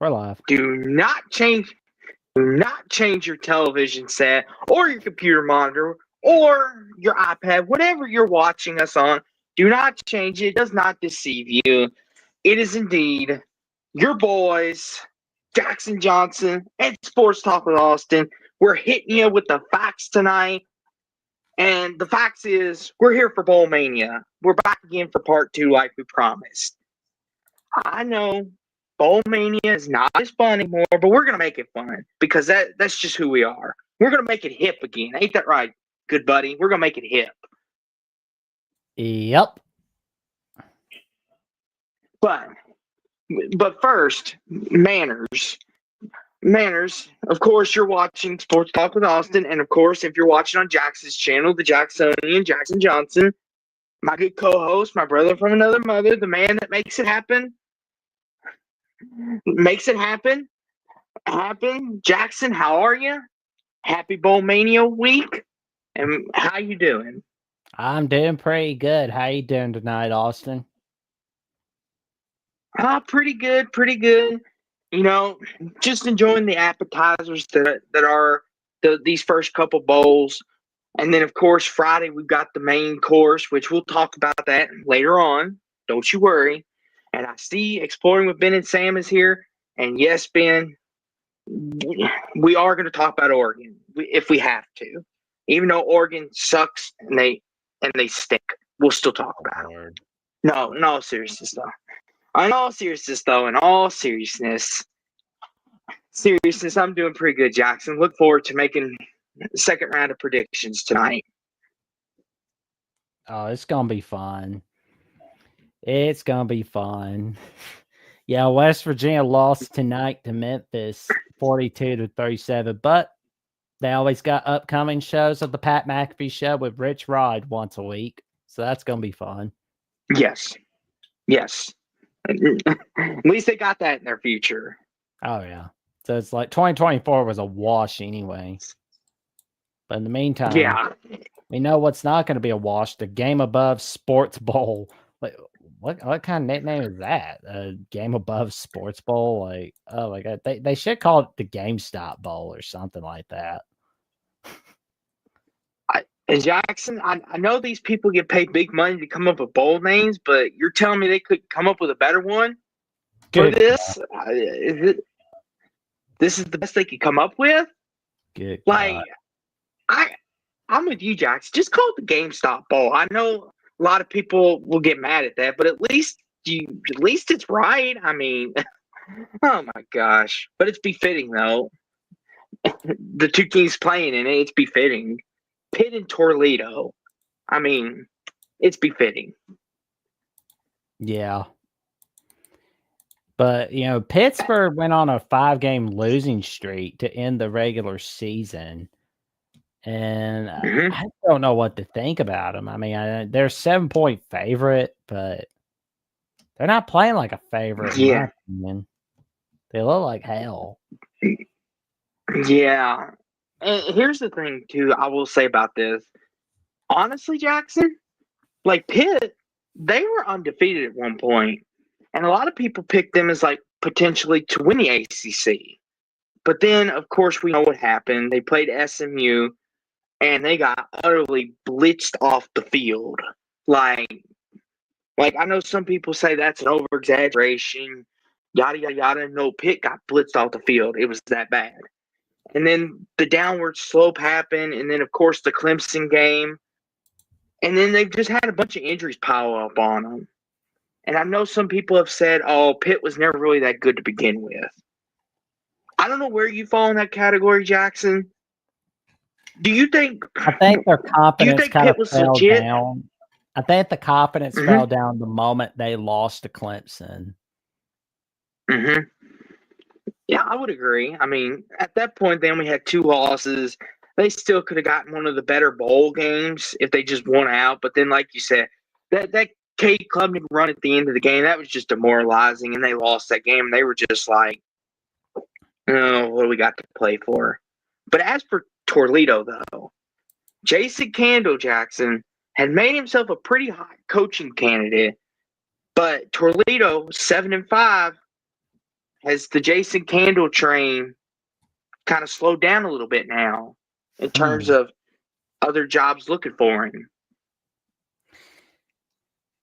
We're live. Do not change your television set or your computer monitor or your iPad, whatever you're watching us on. Do not change it. It does not deceive you. It is indeed your boys, Jackson Johnson and Sports Talk with Austin. We're hitting you with the facts tonight. And the facts is we're here for BowlMania. We're back again for part 2 like we promised. I know BowlMania is not as fun anymore, but we're going to make it fun because that's just who we are. We're going to make it hip again. Ain't that right, good buddy? We're going to make it hip. Yep. But first, manners. Manners. Of course, you're watching Sports Talk with Austin, and of course, if you're watching on Jackson's channel, the Jacksonian, Jackson Johnson, my good co-host, my brother from another mother, the man that makes it happen. Jackson, how are you? Happy BowlMania week. And how you doing? I'm doing pretty good. How you doing tonight, Austin? Pretty good. You know, just enjoying the appetizers that are these first couple bowls. And then, of course, Friday we've got the main course, which we'll talk about that later on. Don't you worry. And I see Exploring with Ben and Sam is here. And yes, Ben, we are going to talk about Oregon if we have to. Even though Oregon sucks and they stink, we'll still talk about it. No, in all seriousness, though. In all seriousness, I'm doing pretty good, Jackson. Look forward to making the second round of predictions tonight. Oh, it's going to be fun. It's going to be fun. Yeah, West Virginia lost tonight to Memphis 42-37, but they always got upcoming shows of the Pat McAfee show with Rich Rod once a week. So that's going to be fun. Yes. At least they got that in their future. Oh, yeah. So it's like 2024 was a wash anyway. But in the meantime, yeah, we know what's not going to be a wash. The Game Above Sports Bowl. Like, what kind of nickname is that? Game Above Sports Bowl? Like, oh my God. They should call it the GameStop Bowl or something like that. And Jackson, I know these people get paid big money to come up with bowl names, but you're telling me they could come up with a better one for this? This is the best they could come up with? Good. Like, I'm with you, Jackson. Just call it the GameStop Bowl. I know a lot of people will get mad at that, but at least it's right. I mean, oh my gosh. But it's befitting though. The two teams playing in it, it's befitting. Pitt and Toledo. I mean, it's befitting. Yeah. But, Pittsburgh went on a 5-game losing streak to end the regular season. And I don't know what to think about them. I mean, they're a 7-point favorite, but they're not playing like a favorite, in my opinion. They look like hell. Yeah. And here's the thing, too, I will say about this. Honestly, Jackson, like Pitt, they were undefeated at one point. And a lot of people picked them as like potentially to win the ACC. But then, of course, we know what happened. They played SMU, and they got utterly blitzed off the field. Like I know some people say that's an over-exaggeration, yada, yada, yada. No, Pitt got blitzed off the field. It was that bad. And then the downward slope happened, and then, of course, the Clemson game. And then they've just had a bunch of injuries pile up on them. And I know some people have said, oh, Pitt was never really that good to begin with. I don't know where you fall in that category, Jackson. Do you think – I think their confidence kind of fell legit? Down. I think the confidence fell down the moment they lost to Clemson. Yeah, I would agree. I mean, at that point, they only had 2 losses. They still could have gotten one of the better bowl games if they just won out. But then, like you said, that K-Club run at the end of the game, that was just demoralizing, and they lost that game. They were just like, oh, what do we got to play for? But as for Toledo, though, Jason Candle Jackson had made himself a pretty hot coaching candidate. But Toledo, 7-5, has the Jason Candle train kind of slowed down a little bit now in terms of other jobs looking for him?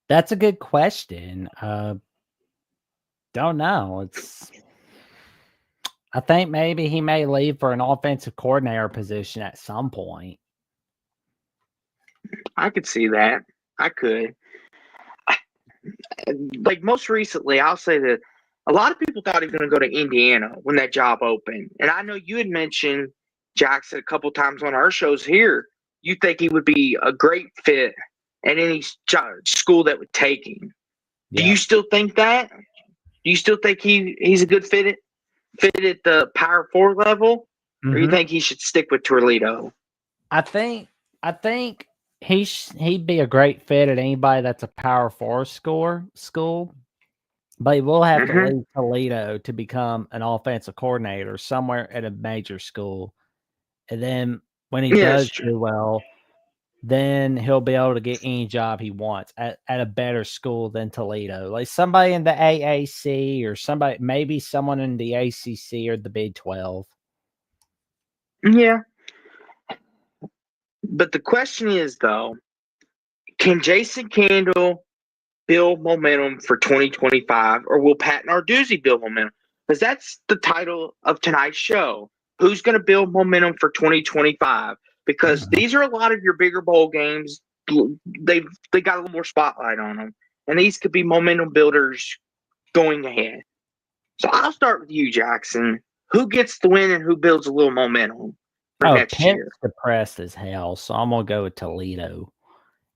That's a good question. Don't know. I think maybe he may leave for an offensive coordinator position at some point. I could see that. I could. Like most recently, I'll say that a lot of people thought he was going to go to Indiana when that job opened. And I know you had mentioned Jackson a couple times on our shows here. You think he would be a great fit at any school that would take him. Do you still think that? Do you still think he's a good fit at the Power 4 level? Or you think he should stick with Toledo? I think he'd be a great fit at anybody that's a Power 4 school, but he will have to leave Toledo to become an offensive coordinator somewhere at a major school. And then when he does do well, then he'll be able to get any job he wants at a better school than Toledo. Like somebody in the AAC or maybe someone in the ACC or the Big 12. Yeah. But the question is, though, can Jason Candle build momentum for 2025, or will Pat Narduzzi build momentum? Because that's the title of tonight's show. Who's going to build momentum for 2025? Because these are a lot of your bigger bowl games. They got a little more spotlight on them, and these could be momentum builders going ahead. So I'll start with you, Jackson. Who gets the win and who builds a little momentum for next year? Pitt's depressed as hell, so I'm gonna go with Toledo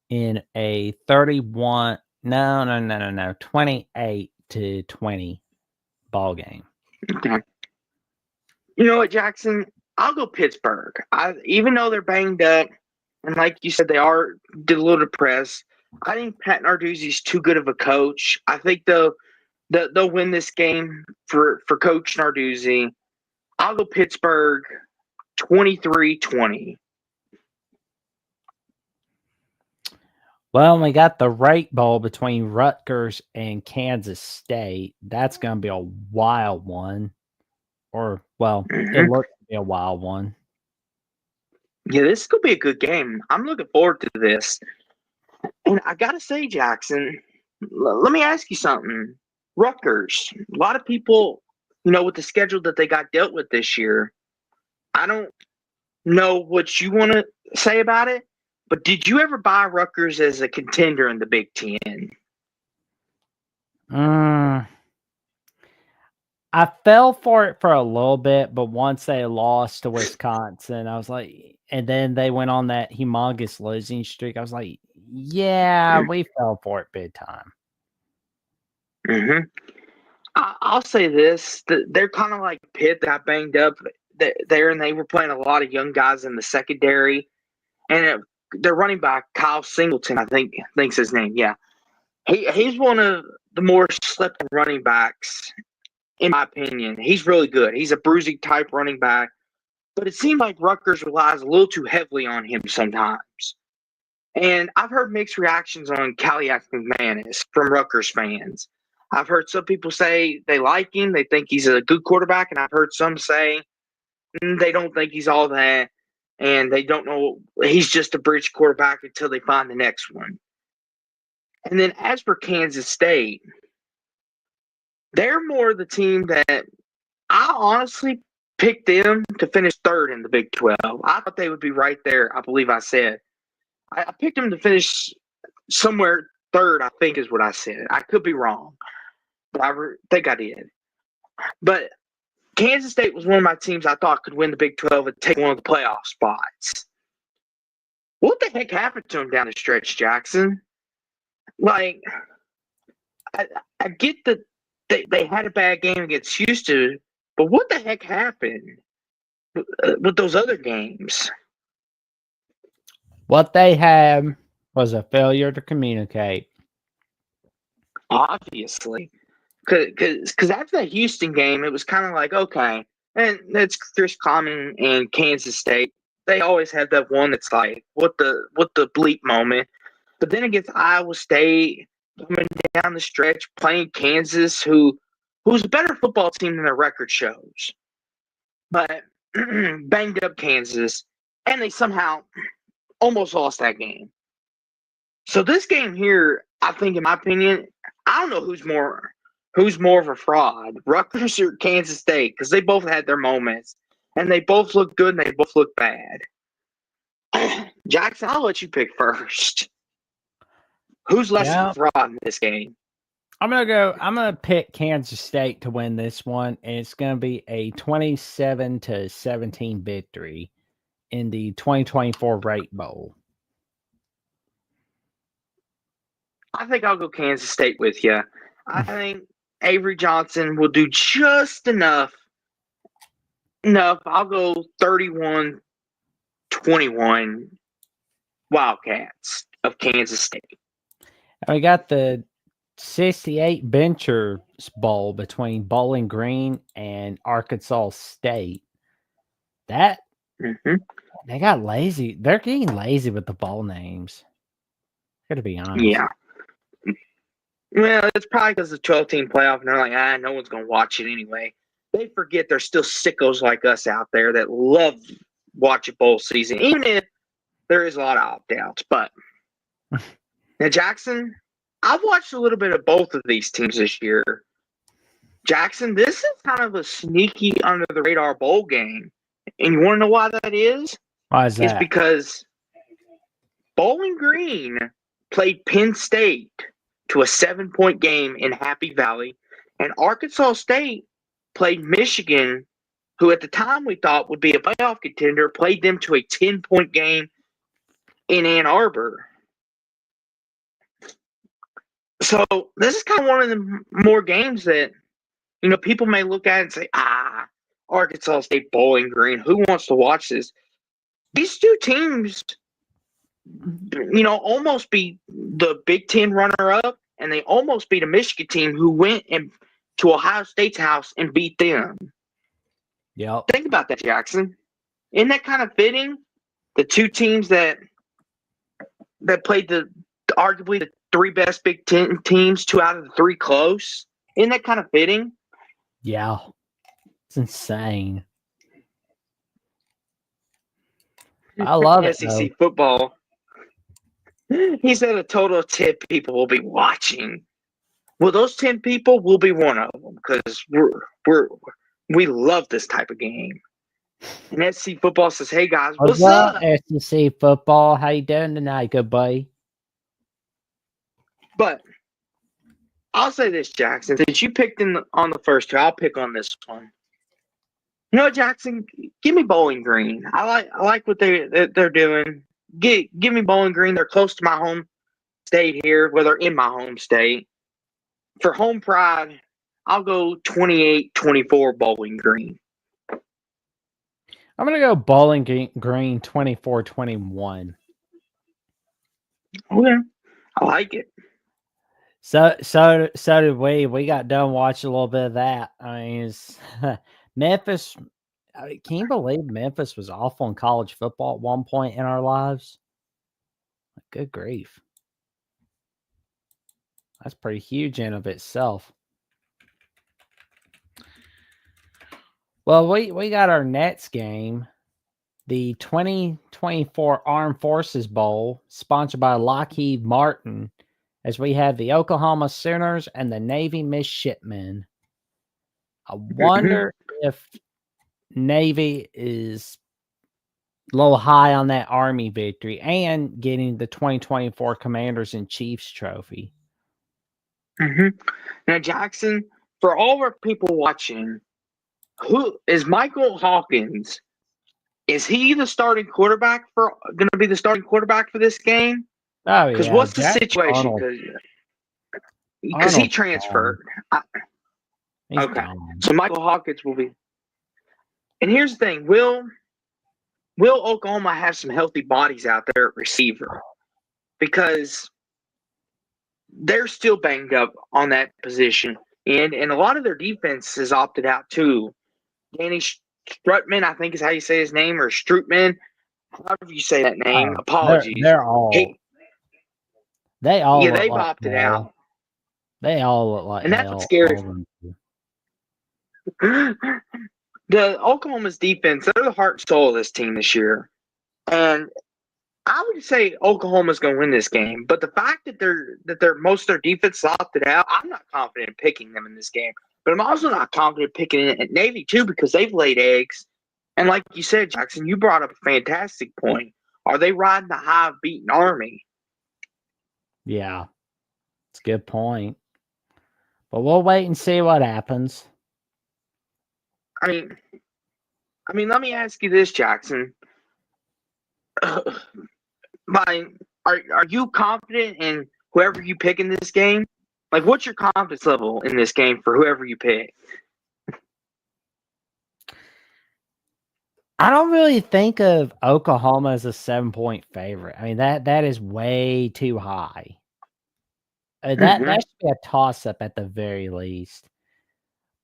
in a 31. No, 28-20 ball game. Okay. You know what, Jackson? I'll go Pittsburgh. Even though they're banged up, and like you said, they did a little depressed. I think Pat Narduzzi's too good of a coach. I think they'll win this game for Coach Narduzzi. I'll go Pittsburgh 23-20. Well, we got the Rake Bowl between Rutgers and Kansas State. That's going to be a wild one. It looks to be a wild one. Yeah, this is going to be a good game. I'm looking forward to this. And I got to say, Jackson, let me ask you something. Rutgers, a lot of people, with the schedule that they got dealt with this year, I don't know what you want to say about it, but did you ever buy Rutgers as a contender in the Big Ten? I fell for it for a little bit, but once they lost to Wisconsin, I was like, and then they went on that humongous losing streak. I was like, yeah, we fell for it big time. I'll say this: they're kind of like Pitt, got banged up there, and they were playing a lot of young guys in the secondary, and they're running back Kyle Singleton, I think's his name. Yeah, he's one of the more slept running backs. In my opinion, he's really good. He's a bruising type running back, but it seems like Rutgers relies a little too heavily on him sometimes. And I've heard mixed reactions on Caliac McManus from Rutgers fans. I've heard some people say they like him, they think he's a good quarterback, and I've heard some say they don't think he's all that, and they don't know, he's just a bridge quarterback until they find the next one. And then as for Kansas State, they're more the team that I honestly picked them to finish third in the Big 12. I thought they would be right there, I believe I said. I picked them to finish somewhere third, I think is what I said. I could be wrong, but I think I did. But Kansas State was one of my teams I thought could win the Big 12 and take one of the playoff spots. What the heck happened to them down the stretch, Jackson? Like, I get that they had a bad game against Houston, but what the heck happened with those other games? What they had was a failure to communicate. Obviously. Because after that Houston game, it was kind of like, okay, and that's Chris Common and Kansas State. They always have that one that's like, what the bleep moment. But then against Iowa State, coming down the stretch, playing Kansas, who who's a better football team than their record shows, but banged up Kansas, and they somehow almost lost that game. So this game here, I think, in my opinion, I don't know who's more of a fraud, Rutgers or Kansas State, because they both had their moments, and they both look good and they both look bad. Jackson, I'll let you pick first. Who's less of a fraud in this game? I'm gonna pick Kansas State to win this one, and it's gonna be a 27-17 victory in the 2024 Rate Bowl. I think I'll go Kansas State with you. I think Avery Johnson will do just enough. I'll go 31-21 Wildcats of Kansas State. We got the 68 Benchers Bowl between Bowling Green and Arkansas State. They got lazy. They're getting lazy with the bowl names. Got to be honest. Yeah. Well, it's probably because the 12-team playoff, and they're like, no one's going to watch it anyway. They forget there's still sickos like us out there that love watching bowl season, even if there is a lot of opt-outs. But now, Jackson, I've watched a little bit of both of these teams this year. Jackson, this is kind of a sneaky under-the-radar bowl game. And you want to know why that is? Why is that? It's because Bowling Green played Penn State to a 7-point game in Happy Valley, and Arkansas State played Michigan, who at the time we thought would be a playoff contender, played them to a 10-point game in Ann Arbor. So this is kind of one of the more games that, people may look at and say, Arkansas State, Bowling Green, who wants to watch this? These two teams, almost beat the Big Ten runner-up, and they almost beat a Michigan team who went to Ohio State's house and beat them. Yeah. Think about that, Jackson. Isn't that kind of fitting? The two teams that played arguably the three best Big Ten teams, 2 out of the 3 close. Isn't that kind of fitting? Yeah. It's insane. I love it. SEC football. He said a total of 10 people will be watching. Well, those 10 people will be one of them because we love this type of game. And SEC football says, "Hey guys, what's up? SEC football, how you doing tonight, good buddy?" But I'll say this, Jackson. Since you picked on the first two, I'll pick on this one. You know what, Jackson? Give me Bowling Green. I like what they're doing. Give me Bowling Green. They're close to my home state here, well, they're in my home state. For home pride, I'll go 28-24 Bowling Green. I'm going to go Bowling Green 24-21. Okay. I like it. So did we. We got done watching a little bit of that. I mean, Memphis. Can you believe Memphis was awful in college football at one point in our lives? Good grief. That's pretty huge in of itself. Well, we got our next game, the 2024 Armed Forces Bowl, sponsored by Lockheed Martin, as we have the Oklahoma Sooners and the Navy Midshipmen. I wonder if Navy is a little high on that Army victory and getting the 2024 Commanders in Chiefs trophy. Now, Jackson, for all our people watching, who is Michael Hawkins? Is he the starting quarterback going to be the starting quarterback for this game? Oh, yeah. Because what's the situation? Because he transferred. Okay. So Michael Hawkins will be. And here's the thing. Will Oklahoma have some healthy bodies out there at receiver? Because they're still banged up on that position. And a lot of their defense has opted out too. Danny Strutman, I think is how you say his name, or Strutman. However you say that name. Apologies. They're all. They all. Yeah, they've opted out. They all look like. And that's what's scary. The Oklahoma's defense, they're the heart and soul of this team this year. And I would say Oklahoma's going to win this game, but the fact that they're most of their defense opted out, I'm not confident in picking them in this game. But I'm also not confident picking it at Navy too because they've laid eggs. And like you said, Jackson, you brought up a fantastic point. Are they riding the high of beating Army? Yeah, it's a good point. But we'll wait and see what happens. I mean, let me ask you this, Jackson. Are you confident in whoever you pick in this game? Like, what's your confidence level in this game for whoever you pick? I don't really think of Oklahoma as a 7-point favorite. I mean, that is way too high. That should be a toss-up at the very least.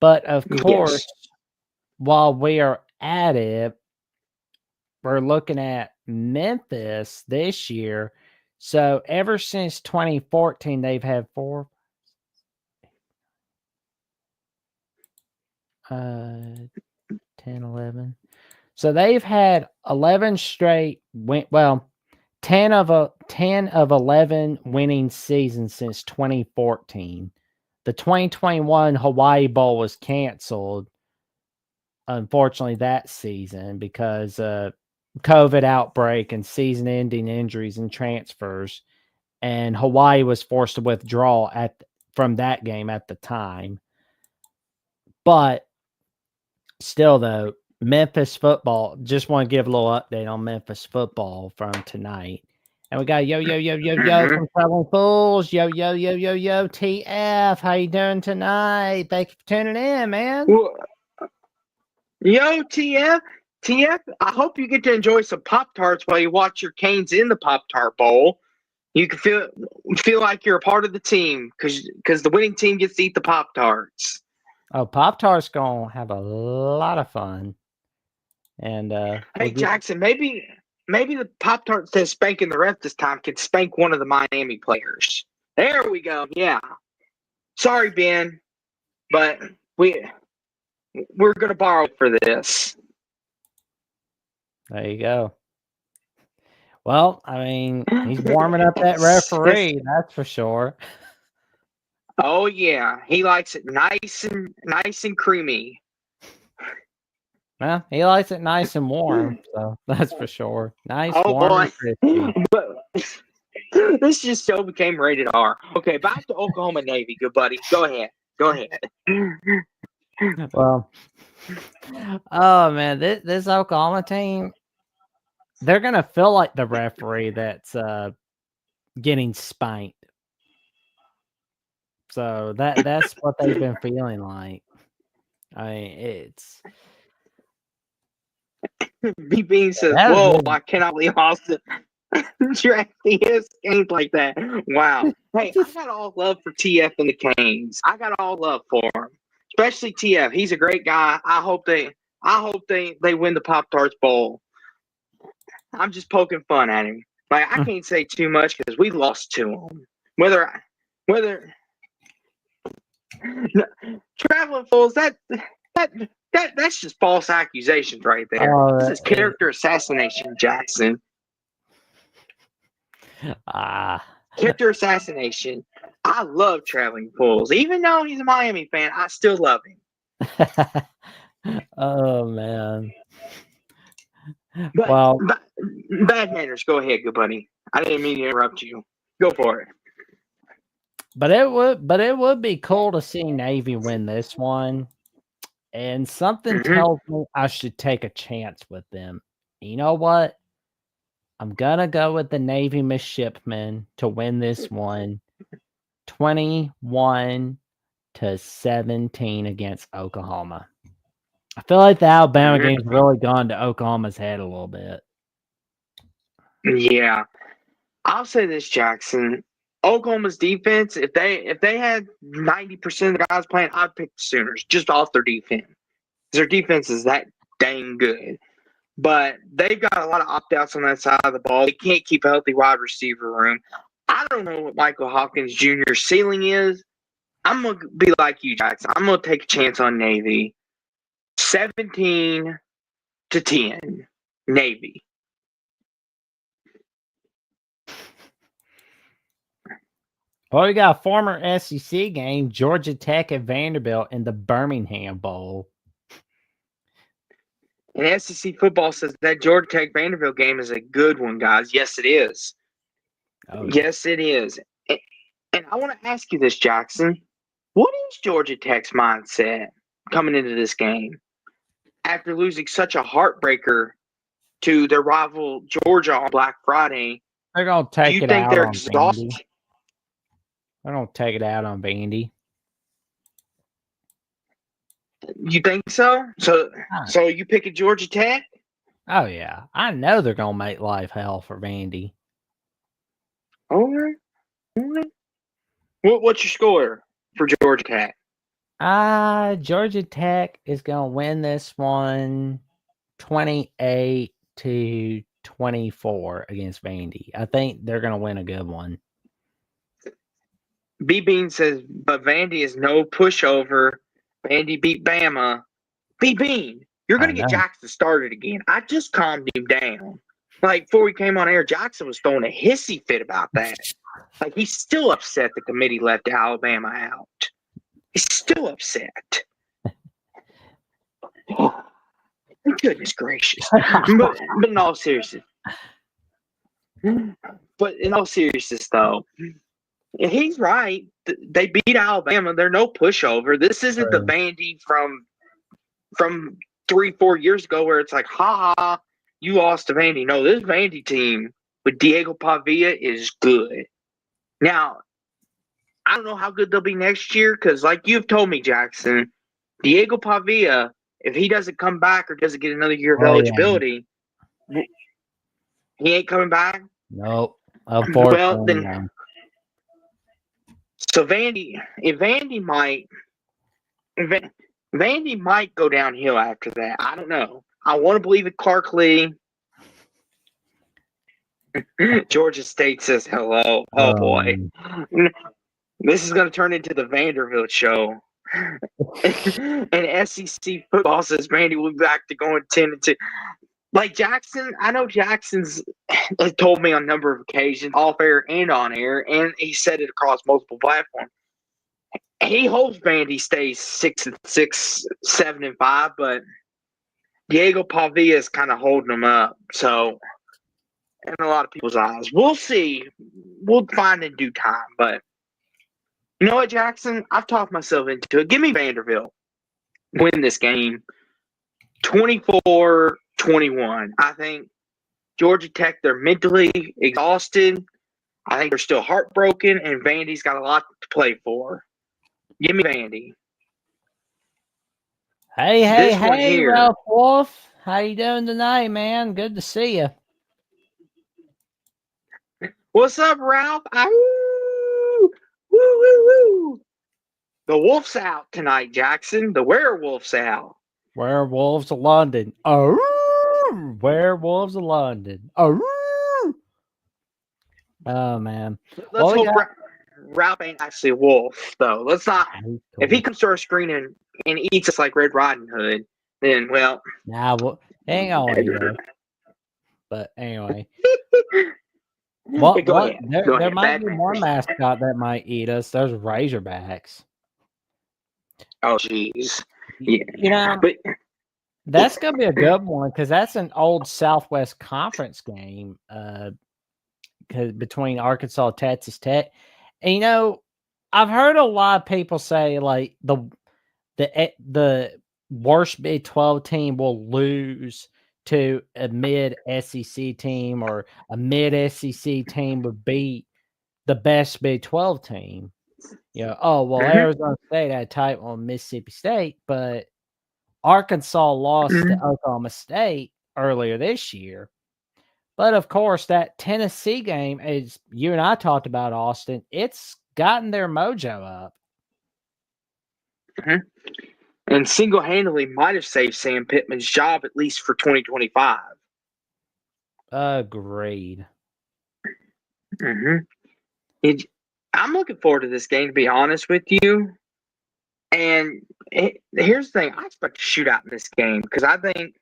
But, of course, while we are at it, we're looking at Memphis this year. So, ever since 2014, they've had 10, 11. So they've had 11 straight 10 of 11 winning seasons since 2014. The 2021 Hawaii Bowl was canceled, unfortunately, that season because COVID outbreak and season-ending injuries and transfers, and Hawaii was forced to withdraw from that game at the time. But still, though, Memphis football, just want to give a little update on Memphis football from tonight. And we got yo from Traveling Fools. Yo, TF. How you doing tonight? Thank you for tuning in, man. Yo, TF. I hope you get to enjoy some Pop-Tarts while you watch your Canes in the Pop-Tart Bowl. You can feel like you're a part of the team because the winning team gets to eat the Pop-Tarts. Oh, Pop-Tart's going to have a lot of fun. And hey, Jackson, maybe the Pop-Tart instead of spanking the ref this time can spank one of the Miami players. There we go. Yeah. Sorry, Ben, but we're going to borrow for this. There you go. Well, I mean, he's warming up that referee, that's for sure. Oh yeah, he likes it nice and creamy. Well, he likes it nice and warm, so that's for sure. Nice, oh, warm, boy. and crispy. This just so became rated R. Okay, back to Oklahoma Navy, good buddy. Go ahead. Well, oh man, this Oklahoma team, they're gonna feel like the referee that's getting spanked. So that's what they've been feeling like. I mean, it's B Bean says, "Whoa, I cannot believe Austin drafting his games like that." Wow. Hey, I got all love for TF and the Canes. I got all love for him, especially TF. He's a great guy. I hope they win the Pop-Tarts Bowl. I'm just poking fun at him. Like, I can't say too much because we lost to him. Whether Traveling Fools, that's just false accusations right there. This is character assassination, Jackson. Character assassination. I love Traveling Fools. Even though he's a Miami fan, I still love him. Oh, man. But, bad manners. Go ahead, good buddy. I didn't mean to interrupt you. Go for it. But it would be cool to see Navy win this one. And something tells me I should take a chance with them. You know what? I'm gonna go with the Navy Midshipmen to win this one, 21-17 against Oklahoma. I feel like the Alabama game's really gone to Oklahoma's head a little bit. Yeah, I'll say this, Jackson. Oklahoma's defense, if they had 90% of the guys playing, I'd pick the Sooners just off their defense. Their defense is that dang good. But they've got a lot of opt-outs on that side of the ball. They can't keep a healthy wide receiver room. I don't know what Michael Hawkins Jr.'s ceiling is. I'm going to be like you, Jackson. I'm going to take a chance on Navy. 17-10, Navy. Well, we got a former SEC game, Georgia Tech at Vanderbilt in the Birmingham Bowl. And SEC football says that Georgia Tech Vanderbilt game is a good one, guys. Yes, it is. Oh, yeah. Yes, it is. And I want to ask you this, Jackson. What is Georgia Tech's mindset coming into this game after losing such a heartbreaker to their rival Georgia on Black Friday? They're going to Do take you it think out they're on exhausted? Vandy. They're going to take it out on Vandy. You think so? So you picking Georgia Tech? Oh, yeah. I know they're going to make life hell for Vandy. All right. What's your score for Georgia Tech? Georgia Tech is going to win this one 28-24 against Vandy. I think they're going to win a good one. B Bean says, but Vandy is no pushover. Vandy beat Bama. B Bean, you're going to get Jackson started again. I just calmed him down. Like, before we came on air, Jackson was throwing a hissy fit about that. Like, he's still upset the committee left Alabama out. He's still upset. Oh, goodness gracious. But in all seriousness, though, he's right. They beat Alabama. They're no pushover. This isn't the Vandy from 3-4 years ago where it's like, ha, you lost to Vandy. No, this Vandy team with Diego Pavia is good. Now, I don't know how good they'll be next year because, like you've told me, Jackson, Diego Pavia, if he doesn't come back or doesn't get another year of eligibility, he ain't coming back? Nope. Unfortunately, well, then, so Vandy might go downhill after that. I don't know. I want to believe it, Clark Lee. Georgia State says hello. Oh, boy. This is going to turn into the Vanderbilt show. And SEC football says Vandy will be back to going 10-2. Like Jackson, I know Jackson's has told me on a number of occasions, off air and on air, and he said it across multiple platforms. He hopes Vandy stays 6-6, 7-5, but Diego Pavia is kind of holding them up. So, in a lot of people's eyes, we'll see. We'll find in due time. But you know what, Jackson? I've talked myself into it. Give me Vanderbilt. Win this game 24-21. I think Georgia Tech, they're mentally exhausted. I think they're still heartbroken, and Vandy's got a lot to play for. Give me Vandy. Hey, Ralph Wolf. How you doing tonight, man? Good to see you. What's up, Ralph? Woo, woo, woo. The wolf's out tonight, Jackson. The werewolf's out. Werewolves of London. Oh, werewolves of London. Oh, man. Let's hope Ralph ain't actually a wolf, though. Let's not. Cool. If he comes to our screen and eats us like Red Riding Hood, then, well. Nah, well, hang on here. But anyway. There might be one mascot that might eat us. There's Razorbacks. Oh, jeez. Yeah. You know, that's going to be a good one because that's an old Southwest Conference game between Arkansas and Texas Tech. And, you know, I've heard a lot of people say, like, the worst Big 12 team will lose to a mid-SEC team, or a mid-SEC team would beat the best Big 12 team. You know, oh, well, Arizona State had type on Mississippi State, but Arkansas lost to Oklahoma State earlier this year. But, of course, that Tennessee game, as you and I talked about, Austin, it's gotten their mojo up. And single-handedly might have saved Sam Pittman's job, at least for 2025. Agreed. I'm looking forward to this game, to be honest with you. And Here's the thing. I expect a shootout in this game because I think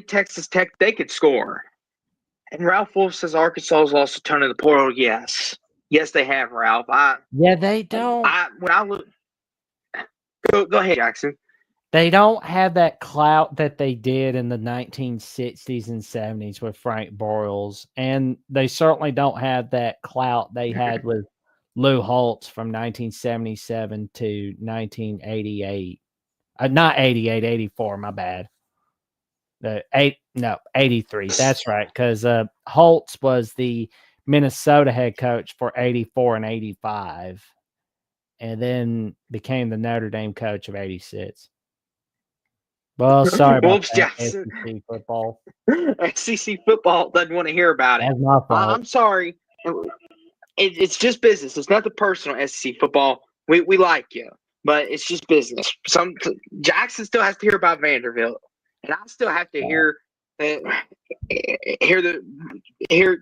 Texas Tech, they could score. And Ralph Wolf says Arkansas has lost a ton of the portal. Yes. Yes, they have, Ralph. Yeah, they don't. When I look, go ahead, Jackson. They don't have that clout that they did in the 1960s and 70s with Frank Broyles, and they certainly don't have that clout they had with Lou Holtz from 1977 to 1988. Not 88, 84, my bad. 83. That's right, because Holtz was the Minnesota head coach for 84 and 85, and then became the Notre Dame coach of 86. Well, sorry about Wolves, that, Jackson. SEC football. SEC football doesn't want to hear about it. That's my fault. I'm sorry. It's just business. It's nothing personal, SEC football. We like you, but it's just business. Jackson still has to hear about Vanderbilt, and I still have to hear it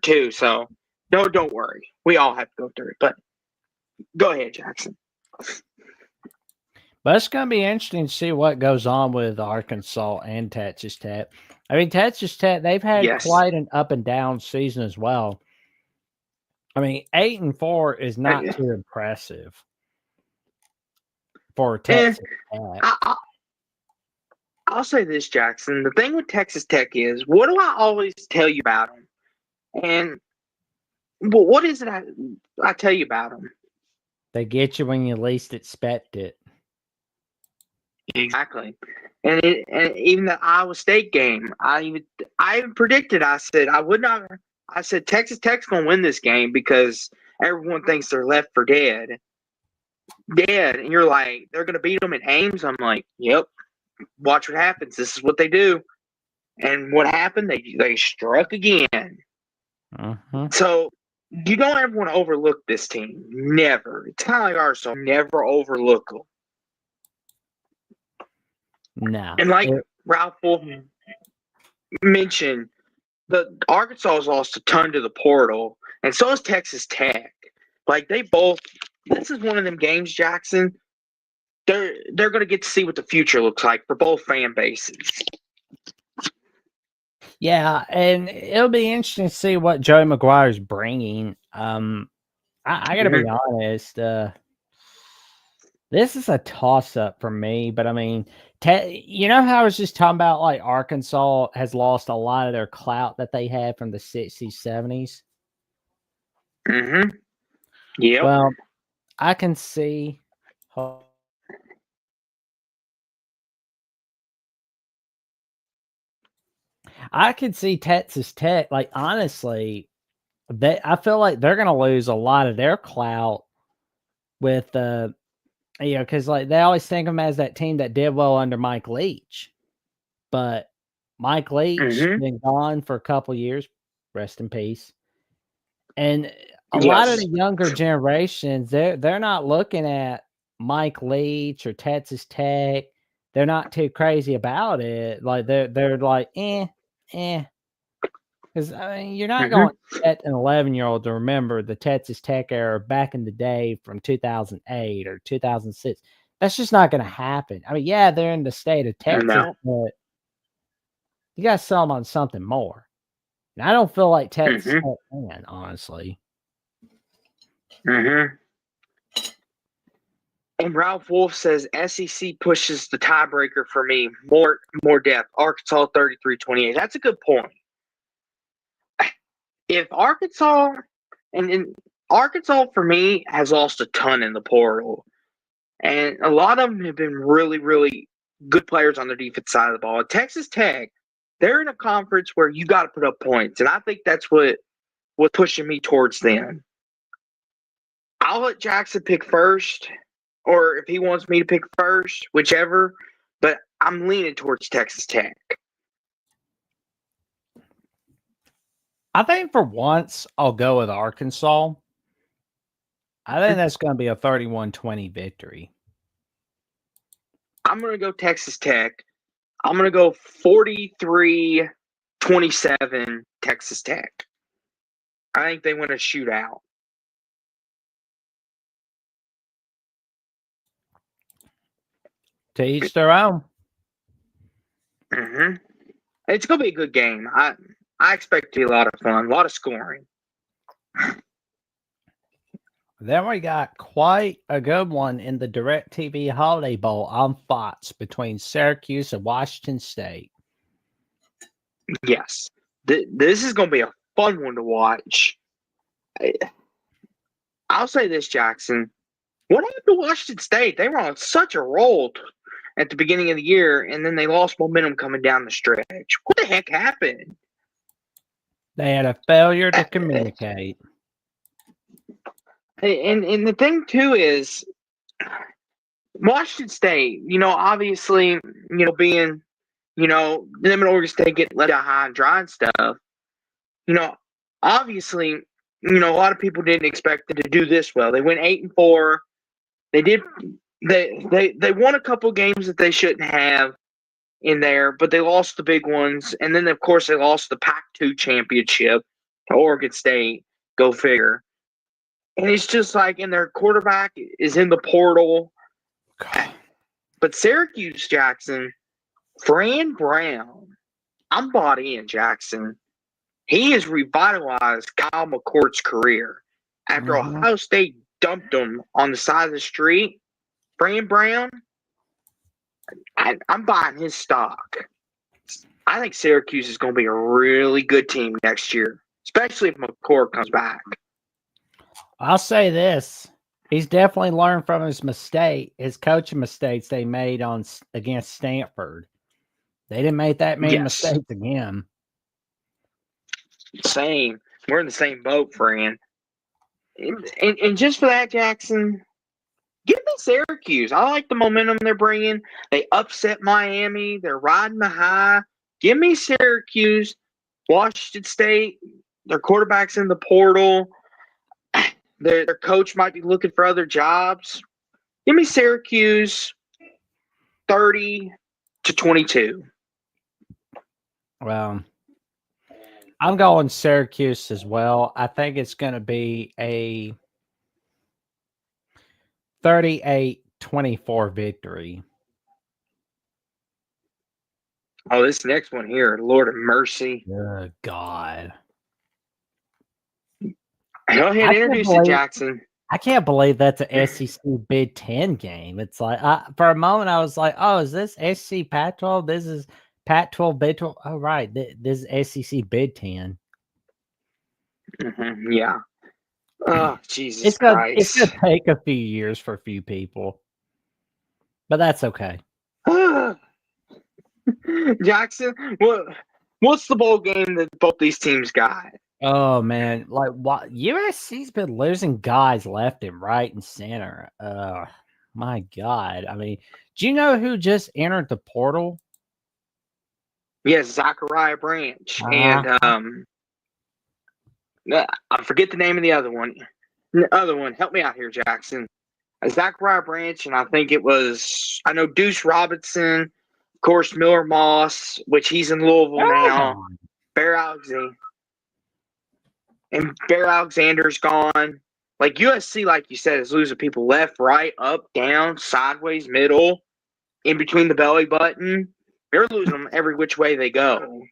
too. So don't worry. We all have to go through it. But go ahead, Jackson. But it's going to be interesting to see what goes on with Arkansas and Texas Tech. I mean, Texas Tech, they've had quite an up and down season as well. I mean, 8-4 is not too impressive for Texas Tech. I'll say this, Jackson. The thing with Texas Tech is, what do I always tell you about them? And what is it I tell you about them? They get you when you least expect it. Exactly. And even the Iowa State game, I even predicted. I said I would not. I said Texas Tech's going to win this game because everyone thinks they're left for dead. And you're like, they're going to beat them in Ames. I'm like, yep. Watch what happens. This is what they do. And what happened? They struck again. So you don't ever want to overlook this team. Never. It's kind of like ours, so never overlook them. No. And like Ralph Wolf mentioned, the Arkansas has lost a ton to the portal, and so has Texas Tech. Like they both. This is one of them games, Jackson. They're going to get to see what the future looks like for both fan bases. Yeah, and it'll be interesting to see what Joey McGuire's bringing. I got to be honest. This is a toss-up for me, but I mean, you know how I was just talking about, like, Arkansas has lost a lot of their clout that they had from the 60s, 70s? Yeah. Well, I can see. I could see Texas Tech, like, honestly, I feel like they're going to lose a lot of their clout with because like they always think of them as that team that did well under Mike Leach, but Mike Leach been gone for a couple years, rest in peace. And a lot of the younger generations, they're not looking at Mike Leach or Texas Tech. They're not too crazy about it. Like they're like eh. Because I mean, you're not going to get an 11-year-old to remember the Texas Tech era back in the day from 2008 or 2006. That's just not going to happen. I mean, yeah, they're in the state of Texas, but you got to sell them on something more. And I don't feel like Texas Tech can, honestly. And Ralph Wolf says SEC pushes the tiebreaker for me. More depth. Arkansas 33-28. That's a good point. If Arkansas and Arkansas for me has lost a ton in the portal, and a lot of them have been really, really good players on the defense side of the ball. Texas Tech, they're in a conference where you got to put up points, and I think that's what's pushing me towards them. I'll let Jackson pick first, or if he wants me to pick first, whichever. But I'm leaning towards Texas Tech. I think for once I'll go with Arkansas. I think that's going to be a 31-20 victory. I'm going to go Texas Tech. I'm going to go 43-27 Texas Tech. I think they win a shootout. To each their own. Mm-hmm. It's going to be a good game. I expect it to be a lot of fun, a lot of scoring. Then we got quite a good one in the DirecTV Holiday Bowl on Fox between Syracuse and Washington State. Yes. This is going to be a fun one to watch. I'll say this, Jackson. What happened to Washington State? They were on such a roll at the beginning of the year, and then they lost momentum coming down the stretch. What the heck happened? They had a failure to communicate. And the thing, too, is Washington State, obviously, being, them and Oregon State getting left out high and dry and stuff, obviously, a lot of people didn't expect them to do this well. They went 8-4. They did. They won a couple games that they shouldn't have in there, but they lost the big ones. And then, of course, they lost the Pac-2 championship to Oregon State. Go figure. And it's just like, and their quarterback is in the portal. But Syracuse, Jackson, Fran Brown, I'm bought in, Jackson. He has revitalized Kyle McCourt's career. After Ohio State dumped him on the side of the street, Fran Brown, I'm buying his stock. I think Syracuse is going to be a really good team next year, especially if McCourt comes back. I'll say this. He's definitely learned from his coaching mistakes they made against Stanford. They didn't make that many mistakes again. Same. We're in the same boat, Fran. And just for that, Jackson, give me Syracuse. I like the momentum they're bringing. They upset Miami. They're riding the high. Give me Syracuse. Washington State, their quarterback's in the portal. Their coach might be looking for other jobs. Give me Syracuse 30-22. Well, I'm going Syracuse as well. I think it's going to be a 38-24 victory. Oh, this next one here, Lord of mercy. Oh, God. Go ahead, introduce it, Jackson. I can't believe that's an SEC Big Ten game. It's like, for a moment, I was like, oh, is this SEC Pac-12? This is Pac-12, Big 12. Oh, right. This is SEC Big Ten. Mm-hmm, yeah. Oh, Jesus Christ. It's going to take a few years for a few people. But that's okay. Jackson, what's the bowl game that both these teams got? Oh, man. Like, what? USC's been losing guys left and right and center. My God. I mean, do you know who just entered the portal? Yes, Zachariah Branch. And I forget the name of the other one. The other one. Help me out here, Jackson. Zachariah Branch, and I think I know Deuce Robinson, of course, Miller Moss, which he's in Louisville now. Bear Alexander's gone. Like USC, like you said, is losing people left, right, up, down, sideways, middle, in between the belly button. They're losing them every which way they go.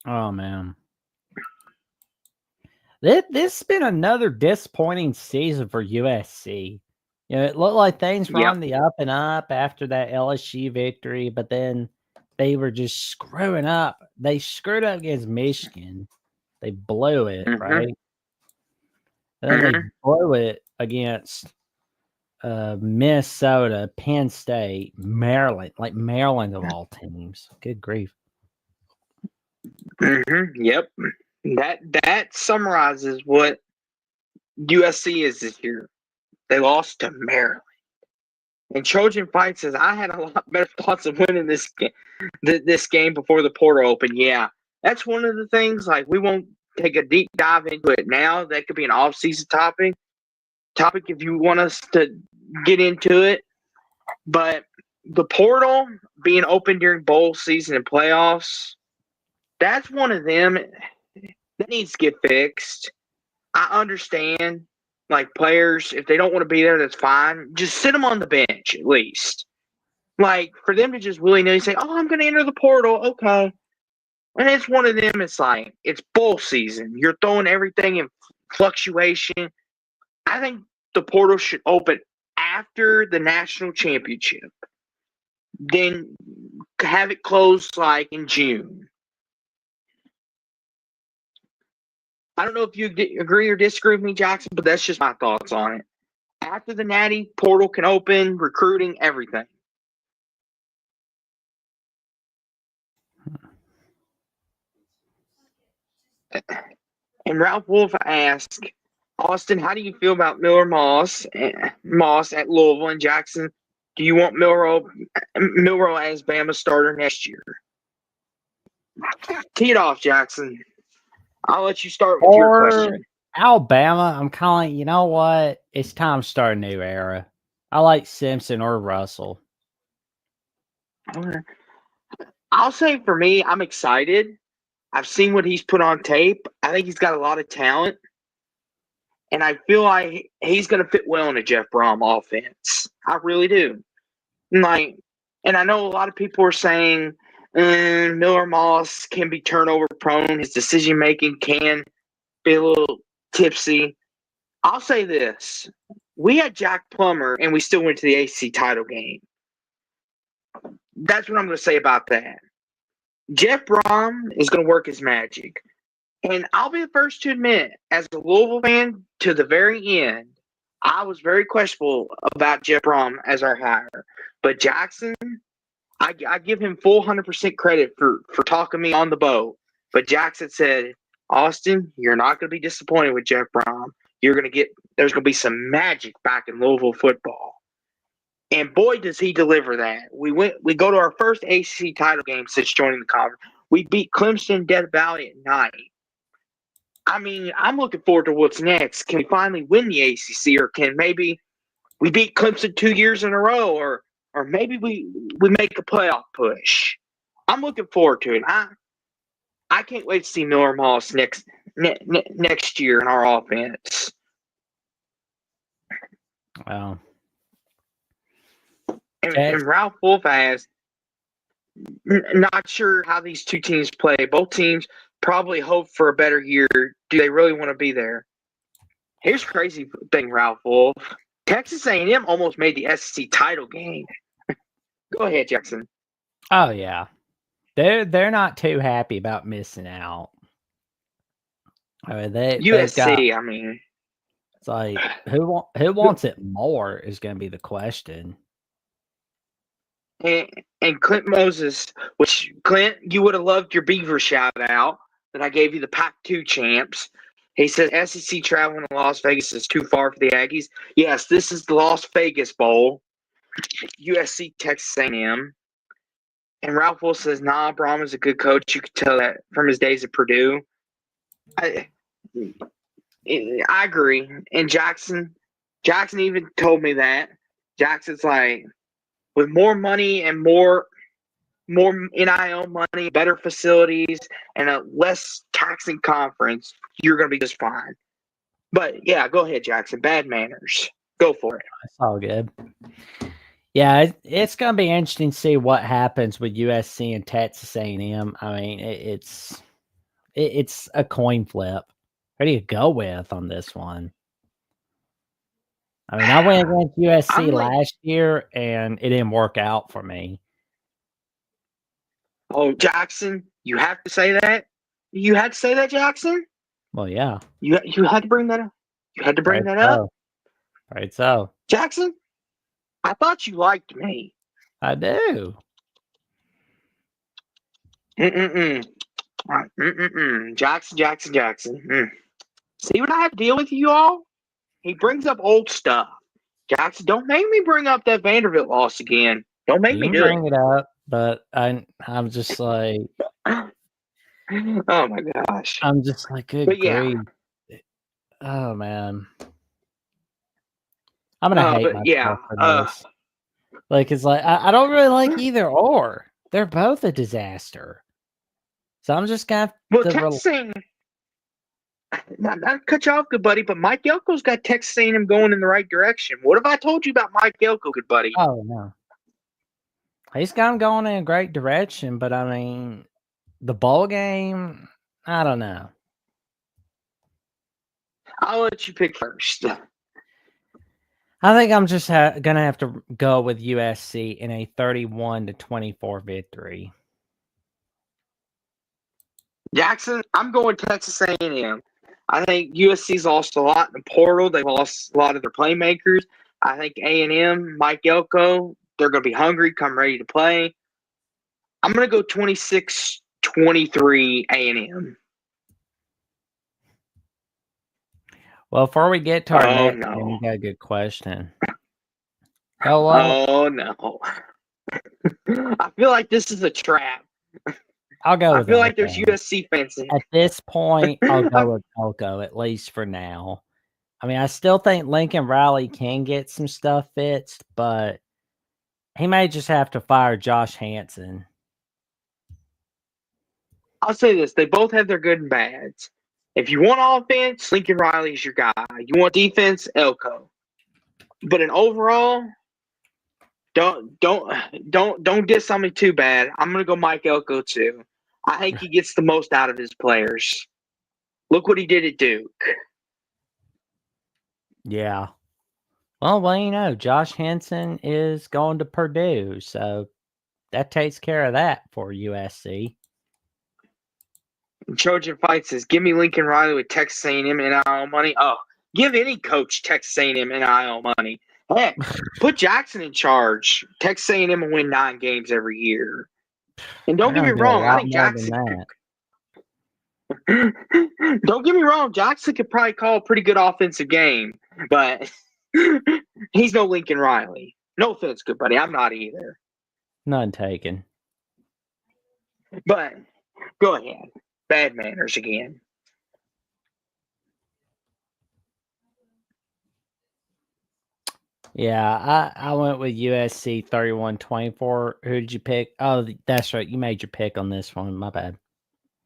Oh, man. This has been another disappointing season for USC. It looked like things were on the up and up after that LSU victory, but then they were just screwing up. They screwed up against Michigan. They blew it, right? And then they blew it against Minnesota, Penn State, Maryland, like Maryland of all teams. Good grief. Yep. That summarizes what USC is this year. They lost to Maryland. And Trojan Fight says, I had a lot better thoughts of winning this game before the portal opened. Yeah, that's one of the things. Like, we won't take a deep dive into it now. That could be an off-season topic if you want us to get into it. But the portal being open during bowl season and playoffs, that's one of them that needs to get fixed. I understand, like, players, if they don't want to be there, that's fine. Just sit them on the bench at least. Like, for them to just willy-nilly say, oh, I'm going to enter the portal, okay. And it's one of them, it's like, it's bowl season. You're throwing everything in fluctuation. I think the portal should open after the national championship. Then have it closed, like, in June. I don't know if you agree or disagree with me, Jackson, but that's just my thoughts on it. After the Natty, portal can open, recruiting, everything. And Ralph Wolf asked, Austin, how do you feel about Moss at Louisville and Jackson? Do you want Milroe as Bama starter next year? Tee it off, Jackson. I'll let you start with your question. Alabama, I'm calling, you know what? It's time to start a new era. I like Simpson or Russell. Okay. I'll say for me, I'm excited. I've seen what he's put on tape. I think he's got a lot of talent. And I feel like he's going to fit well in a Jeff Brom offense. I really do. And I know a lot of people are saying Miller Moss can be turnover prone. His decision making can be a little tipsy. I'll say this. We had Jack Plummer, and we still went to the ACC title game. That's what I'm going to say about that. Jeff Brom is going to work his magic. And I'll be the first to admit, as a Louisville fan to the very end, I was very questionable about Jeff Brom as our hire. But Jackson, I give him full 100% credit for talking me on the boat. But Jackson said, Austin, you're not going to be disappointed with Jeff Brom. There's going to be some magic back in Louisville football. And boy, does he deliver that. We go to our first ACC title game since joining the conference. We beat Clemson Death Valley at night. I mean, I'm looking forward to what's next. Can we finally win the ACC, or can maybe we beat Clemson 2 years in a row, or maybe we make a playoff push? I'm looking forward to it. I can't wait to see Miller Moss next year in our offense. Wow. And Ralph Wolf asked, not sure how these two teams play. Both teams probably hope for a better year. Do they really want to be there? Here's the crazy thing, Ralph Wolf. Texas A&M almost made the SEC title game. Go ahead, Jackson. Oh yeah, they're not too happy about missing out. I mean, USC. I mean, it's like who wants it more is going to be the question. And Clint Moses, which Clint, you would have loved your Beaver shout out that I gave you the Pac-2 champs. He says SEC traveling to Las Vegas is too far for the Aggies. Yes, this is the Las Vegas Bowl. USC, Texas A&M. And Ralph Wolf says, nah, Brom is a good coach. You could tell that from his days at Purdue. I agree. And Jackson even told me that. Jackson's like, with more money and more NIL money, better facilities, and a less taxing conference, you're going to be just fine. But, yeah, go ahead, Jackson. Bad manners. Go for it. That's all good. Yeah, it's going to be interesting to see what happens with USC and Texas A&M. I mean, it's a coin flip. Who do you go with on this one? I mean, I went against USC last year, and it didn't work out for me. Oh, Jackson, you have to say that? You had to say that, Jackson? Well, yeah. You had to bring that up? You had to bring that up? Right, so. Jackson, I thought you liked me. I do. Jackson. See what I have to deal with you all? He brings up old stuff. Jackson, don't make me bring up that Vanderbilt loss again. Don't make me do bring it up, but I'm just like, oh my gosh. I'm just like, good grief. Oh man, I'm gonna hate myself for this. Like, it's like I don't really like either or. They're both a disaster. So I'm just gonna. Not to cut you off, good buddy, but Mike Elko's got Texas A&M going in the right direction. What have I told you about Mike Elko, good buddy? Oh no. He's kind of going in a great direction, but I mean, the bowl game, I don't know. I'll let you pick first. I think I'm just gonna have to go with USC in a 31-24 victory. Jackson, I'm going Texas A&M. I think USC's lost a lot in the portal. They've lost a lot of their playmakers. I think A&M, Mike Elko, they're going to be hungry, come ready to play. I'm going to go 26-23 A&M. Well, before we get to our next no. game, we got a good question. Oh, no. I feel like this is a trap. I'll go with I feel like there's USC fans in. At this point, I'll go with Elko, at least for now. I mean, I still think Lincoln Riley can get some stuff fixed, but he may just have to fire Josh Hansen. I'll say this. They both have their good and bads. If you want offense, Lincoln Riley's your guy. You want defense, Elko. But in overall, don't diss on me too bad. I'm gonna go Mike Elko too. I think he gets the most out of his players. Look what he did at Duke. Yeah. Well, you know, Josh Henson is going to Purdue, so that takes care of that for USC. Trojan Fight says, "Give me Lincoln Riley with Texas A&M NIL money." Oh, give any coach Texas A&M NIL money. Heck, put Jackson in charge. Texas A&M will win 9 games every year. And don't get me wrong, I think Jackson don't get me wrong, Jackson could probably call a pretty good offensive game, but he's no Lincoln Riley. No offense, good buddy. I'm not either. None taken. But go ahead. Bad manners again. Yeah, I went with USC 31-24. Who did you pick? Oh, that's right. You made your pick on this one. My bad.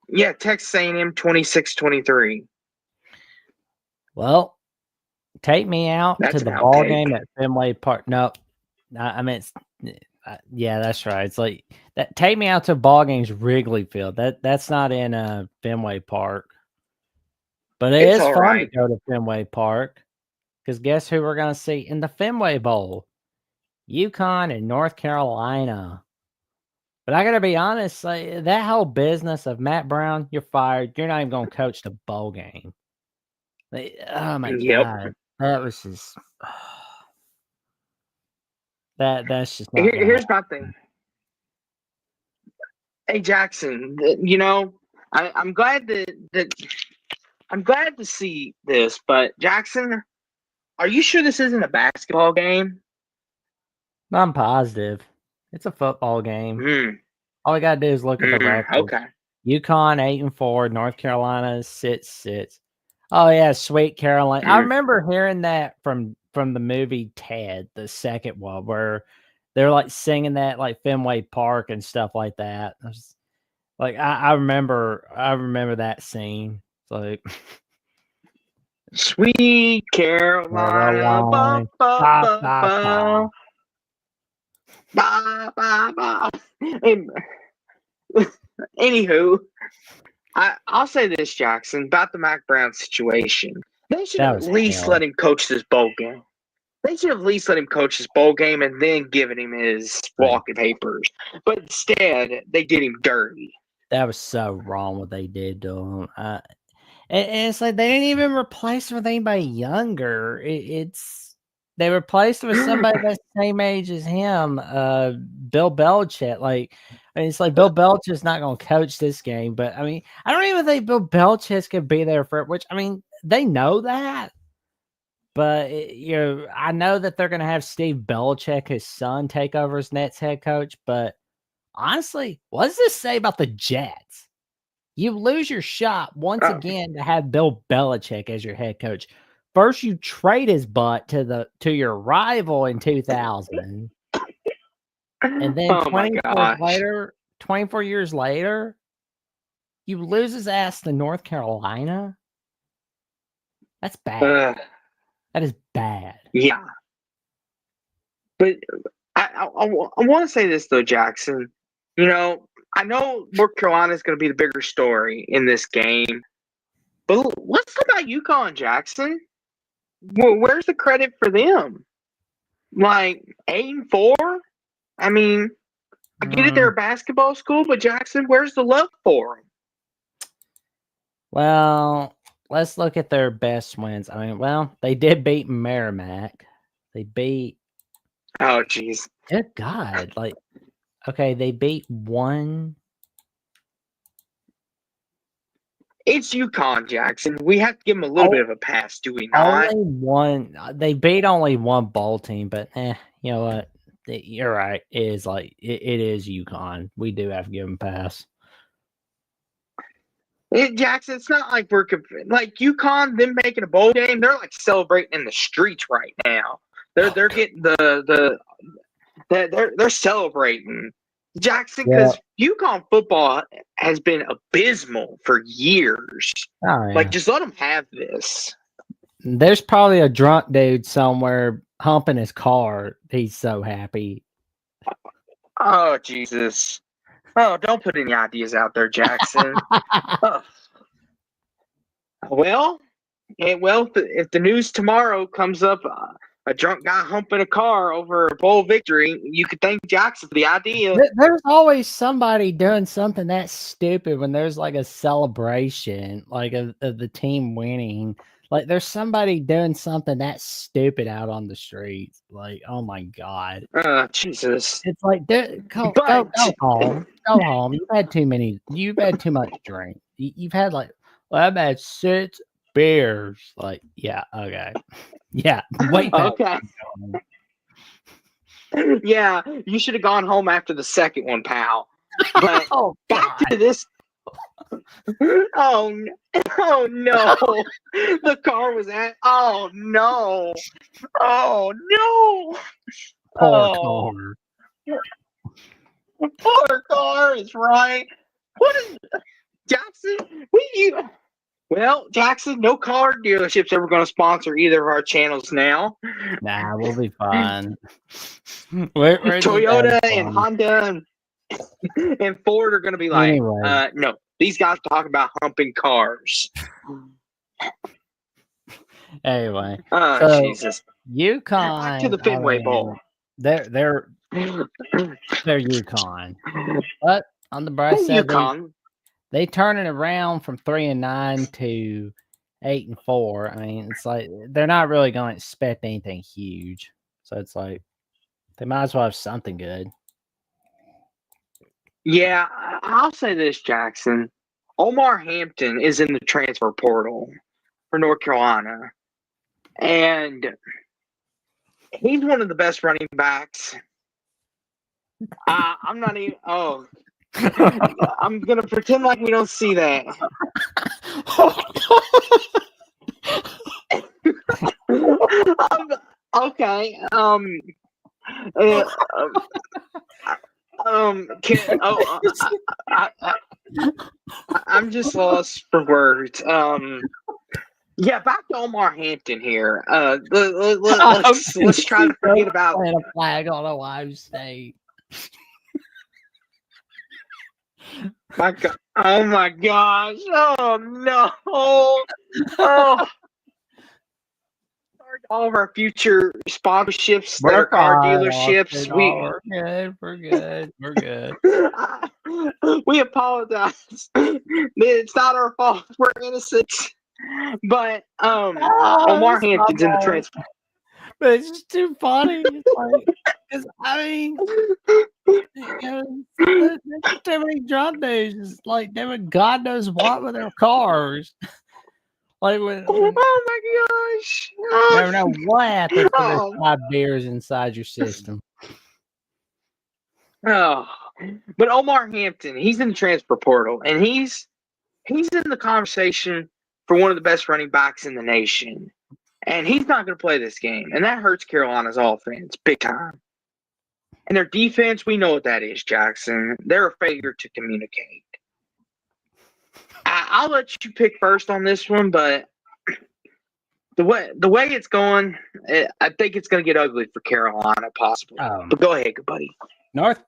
Yeah, Texas A&M 26-23. Well, take me out to the ball game at Fenway Park. No, I mean, yeah, that's right. It's like that. Take me out to ball games Wrigley Field. That's not in Fenway Park, but it's fun to go to Fenway Park because guess who we're gonna see in the Fenway Bowl? UConn and North Carolina. But I gotta be honest, like, that whole business of Matt Brown, you're fired. You're not even gonna coach the bowl game. Like, oh my god, that was just that's just not. Here's my thing. Hey Jackson, you know, I'm glad that I'm glad to see this, but Jackson, are you sure this isn't a basketball game? I'm positive. It's a football game. All we gotta do is look at the record. Okay. UConn 8-4, North Carolina 6-6. Oh yeah, sweet Carolina. I remember hearing that from the movie Ted, the second one, where they're like singing that like Fenway Park and stuff like that. Like I remember that scene. It's like Sweet Carolina. Ba, ba, ba, ba, ba, ba. Anywho, I'll say this, Jackson, about the Mac Brown situation. They should at least let him coach this bowl game. They should have at least let him coach his bowl game and then given him his walking papers. But instead, they did him dirty. That was so wrong what they did to him. And it's like they didn't even replace him with anybody younger. They replaced him with somebody that's the same age as him, Bill Belichick. Like, I mean, it's like Bill Belichick's not going to coach this game, but I mean, I don't even think Bill Belichick could be there for it. Which I mean, they know that, but you know, I know that they're going to have Steve Belichick, his son, take over as Nets head coach. But honestly, what does this say about the Jets? You lose your shot once again to have Bill Belichick as your head coach. First, you trade his butt to your rival in 2000, and then 24 years later, you lose his ass to North Carolina. That's bad. That is bad. Yeah, but I want to say this though, Jackson. I know North Carolina is going to be the bigger story in this game, but let's talk about UConn, Jackson. Where's the credit for them? Like 8-4. I mean, I get it, they're a basketball school, but Jackson, where's the love for them? Well, let's look at their best wins. I mean, well, they did beat Merrimack. They beat. Oh, jeez. Good God! Like, okay, they beat one. It's UConn, Jackson. We have to give them a little bit of a pass, do we not? Only one. They beat only one bowl team, but you know what? You're right. It is like it is UConn. We do have to give them a pass. Jackson, it's not like we're like UConn. Them making a bowl game, they're like celebrating in the streets right now. They're getting they're celebrating, Jackson, because UConn football has been abysmal for years. Oh, yeah. Like, just let them have this. There's probably a drunk dude somewhere humping his car. He's so happy. Oh, Jesus. Oh, don't put any ideas out there, Jackson. Well, if the news tomorrow comes up, a drunk guy humping a car over a bowl victory, you could thank Jackson for the idea. There's always somebody doing something that stupid when there's like a celebration, like of the team winning. Like there's somebody doing something that stupid out on the streets. Like, oh my God. Jesus. It's like, go home. Go home. You've had too much drink. You've had like, well, I've had 6 beers. Like, yeah, okay. Yeah, wait. Okay. Yeah, you should have gone home after the second one, pal. But back to this. Oh no! The car was at. Oh no! Oh no! Poor car. Poor car is right. What is Jackson? Well, Jackson, no car dealership's ever going to sponsor either of our channels now. Nah, we'll be fine. Toyota and Honda and Ford are going to be like, anyway. No, these guys talk about humping cars. Anyway, so Jesus. UConn. Back to the Fenway Bowl. They're UConn, but on the bright side, they turn it around from 3-9 to 8-4. I mean, it's like they're not really going to expect anything huge, so it's like they might as well have something good. Yeah, I'll say this, Jackson. Omar Hampton is in the transfer portal for North Carolina, and he's one of the best running backs. I'm not even. Oh, I'm gonna pretend like we don't see that. Okay. I'm just lost for words. Yeah, back to Omar Hampton here. Let's try to forget about a flag on Ohio State. My God. Oh my gosh! Oh no! Oh. All of our future sponsorships that are car dealerships. We're good. We apologize. It's not our fault. We're innocent. But Omar Hampton's in the transfer. But it's just too funny. Because I mean, there's too many drunk dudes. Like doing God knows what with their cars. Like oh my gosh! You never know what happens when there's 5 beers inside your system. Oh, but Omar Hampton, he's in the transfer portal, and he's in the conversation for one of the best running backs in the nation, and he's not going to play this game, and that hurts Carolina's offense big time. And their defense, we know what that is, Jackson. They're a failure to communicate. I'll let you pick first on this one, but the way it's going, I think it's going to get ugly for Carolina, possibly. But go ahead, good buddy. North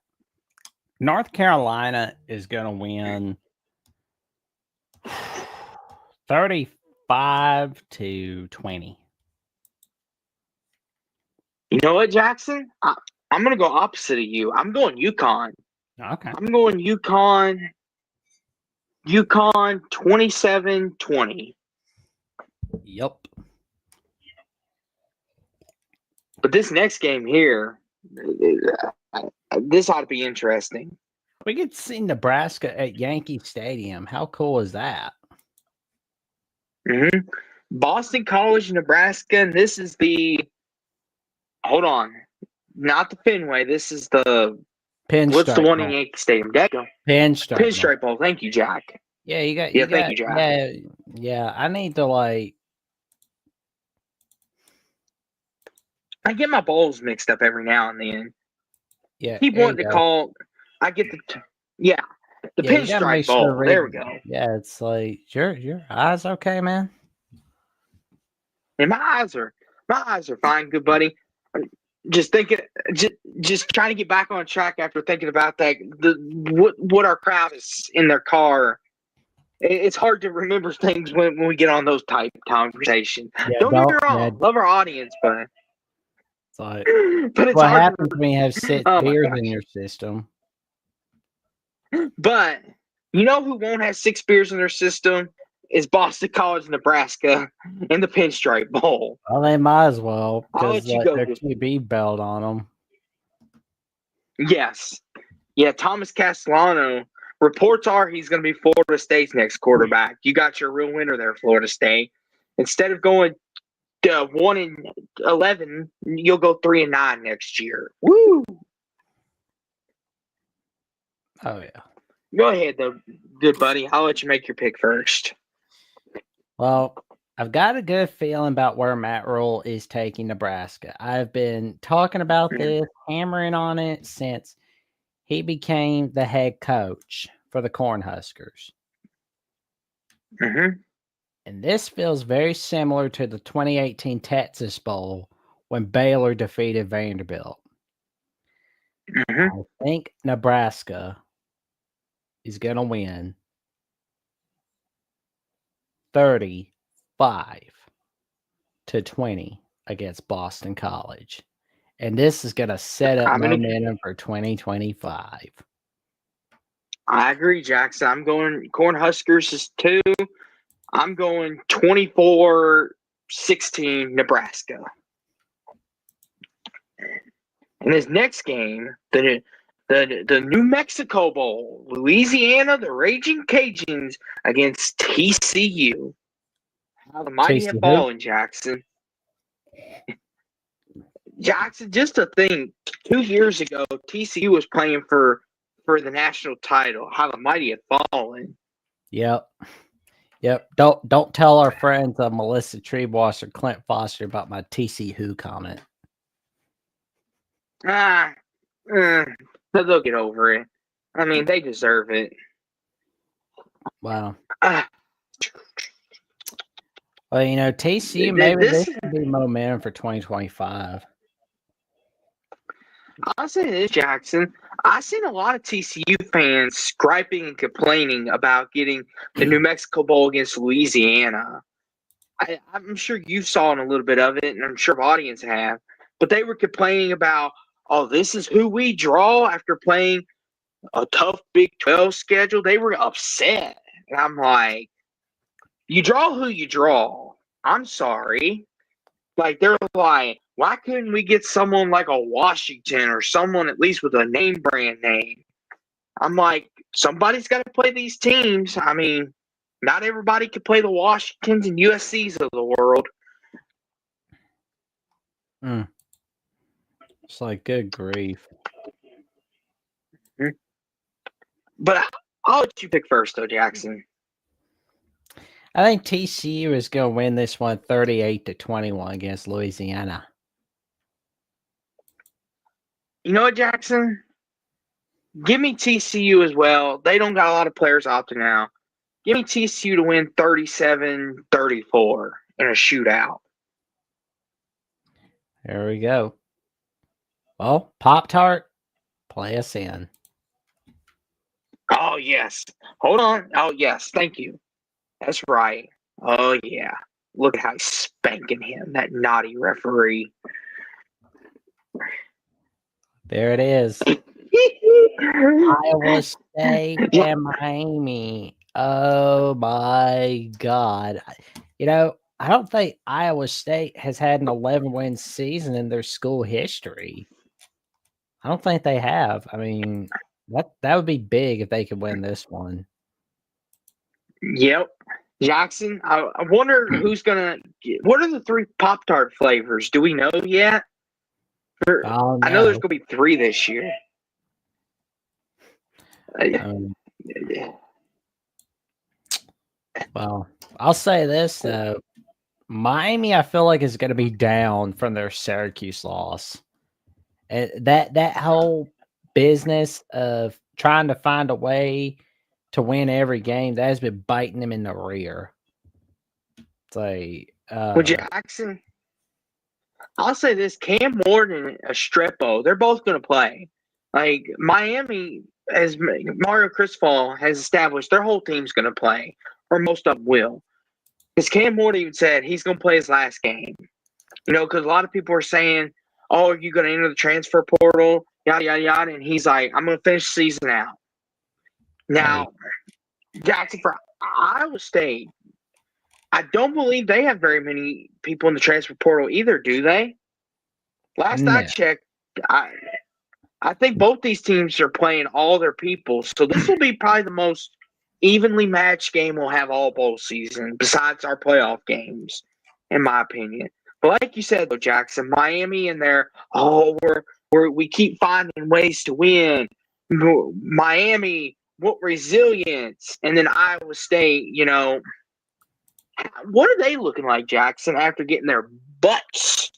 Carolina is going to win 35-20. You know what, Jackson? I'm going to go opposite of you. I'm going UConn. Okay. I'm going UConn 27-20. Yep. But this next game here, this ought to be interesting. We get to see Nebraska at Yankee Stadium. How cool is that? Mm-hmm. Boston College, Nebraska, and this is hold on, not the Fenway. This is the what's the one in Yankee Stadium? Pinstripe Bowl. Thank you, Jack. Yeah, you got. Thank you, Jack. Yeah. I need to I get my bowls mixed up every now and then. Yeah, Keep wanting to call. I get the Pinstripe Bowl. There we go. Yeah, it's like your eyes okay, man? And my eyes are fine, good buddy. Just thinking, just trying to get back on track after thinking about that. What our crowd is in their car. It's hard to remember things when we get on those type conversations. Yeah, don't get me wrong, love our audience, but it's like, but it's what hard happens when you have 6 beers in your system? But you know who won't have 6 beers in their system is Boston College, Nebraska, in the Pinstripe Bowl. Well, they might as well because their QB belt on them. Yes. Yeah, Thomas Castellano. Reports are he's going to be Florida State's next quarterback. You got your real winner there, Florida State. Instead of going 1-11, you'll go 3-9 next year. Woo! Oh yeah. Go ahead, though, good buddy. I'll let you make your pick first. Well, I've got a good feeling about where Matt Rule is taking Nebraska. I've been talking about this, hammering on it since he became the head coach for the Cornhuskers. Mm-hmm. And this feels very similar to the 2018 Texas Bowl when Baylor defeated Vanderbilt. Mm-hmm. I think Nebraska is going to win 35-20 against Boston College. And this is going to set up momentum for 2025. I agree, Jackson. I'm going Cornhuskers is 2. I'm going 24-16 Nebraska. And this next game, the New Mexico Bowl, Louisiana, the Raging Cajuns against TCU. How the mighty have fallen, Jackson. Jackson, just to think, 2 years ago, TCU was playing for the national title. How the mighty have fallen. Yep. Don't tell our friends Melissa Treeboss or Clint Foster about my TCU comment. They'll get over it. I mean, they deserve it. Wow. Well, TCU, maybe this could be momentum for 2025. I'll say this, Jackson. I've seen a lot of TCU fans griping and complaining about getting the New Mexico Bowl against Louisiana. I'm sure you saw a little bit of it, and I'm sure the audience have. But they were complaining about, this is who we draw after playing a tough Big 12 schedule. They were upset. And I'm like, you draw who you draw. I'm sorry. Like, they're like, why couldn't we get someone like a Washington or someone at least with a name brand name? I'm like, somebody's got to play these teams. I mean, not everybody can play the Washingtons and USCs of the world. It's like, good grief. Mm-hmm. But I'll let you pick first, though, Jackson. I think TCU is going to win this one 38-21 against Louisiana. You know what, Jackson? Give me TCU as well. They don't got a lot of players opting out. Give me TCU to win 37-34 in a shootout. There we go. Well, Pop-Tart, play us in. Oh, yes. Hold on. Oh, yes. Thank you. That's right. Oh, yeah. Look at how he's spanking him, that naughty referee. There it is. Iowa State and Miami. Oh my God. I don't think Iowa State has had an 11-win season in their school history. I don't think they have. I mean, that would be big if they could win this one. Yep. Jackson, I wonder who's going to. What are the 3 Pop-Tart flavors? Do we know yet? Oh, I know there's no. going to be 3 this year. Well, I'll say this, though. Miami, I feel like, is going to be down from their Syracuse loss. That whole business of trying to find a way to win every game, that has been biting them in the rear. It's like, Well, Jackson, I'll say this: Cam Ward and Estrepo, they're both going to play. Like Miami, as Mario Cristobal has established, their whole team's going to play, or most of them will. Because Cam Ward even said he's going to play his last game. Because a lot of people are saying, "Oh, are you going to enter the transfer portal?" Yada yada yada, and he's like, "I'm going to finish the season out." Now, Jackson, for Iowa State, I don't believe they have very many people in the transfer portal either, do they? Last I checked, I think both these teams are playing all their people, so this will be probably the most evenly matched game we'll have all bowl season, besides our playoff games, in my opinion. But like you said, though, Jackson, Miami and their we keep finding ways to win. Miami, what resilience, and then Iowa State, what are they looking like, Jackson, after getting their butts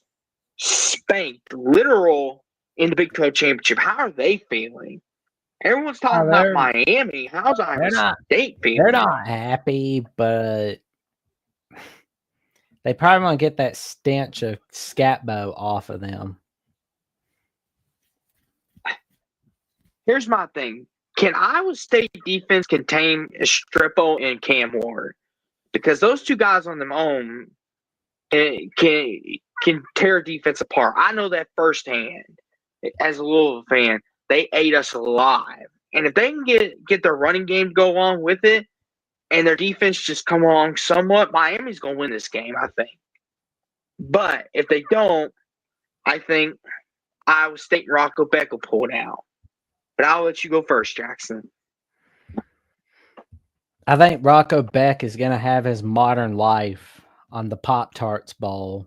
spanked, literal, in the Big 12 championship? How are they feeling? Everyone's talking about Miami. How's Iowa State feeling? They're not happy, but they probably want to get that stench of Scatbo off of them. Here's my thing. Can Iowa State defense contain Estrepo and Cam Ward? Because those 2 guys on their own can tear defense apart. I know that firsthand as a Louisville fan. They ate us alive. And if they can get their running game to go along with it and their defense just come along somewhat, Miami's going to win this game, I think. But if they don't, I think Iowa State and Rocco Beck will pull it out. But I'll let you go first, Jackson. I think Rocco Beck is going to have his modern life on the Pop-Tarts Bowl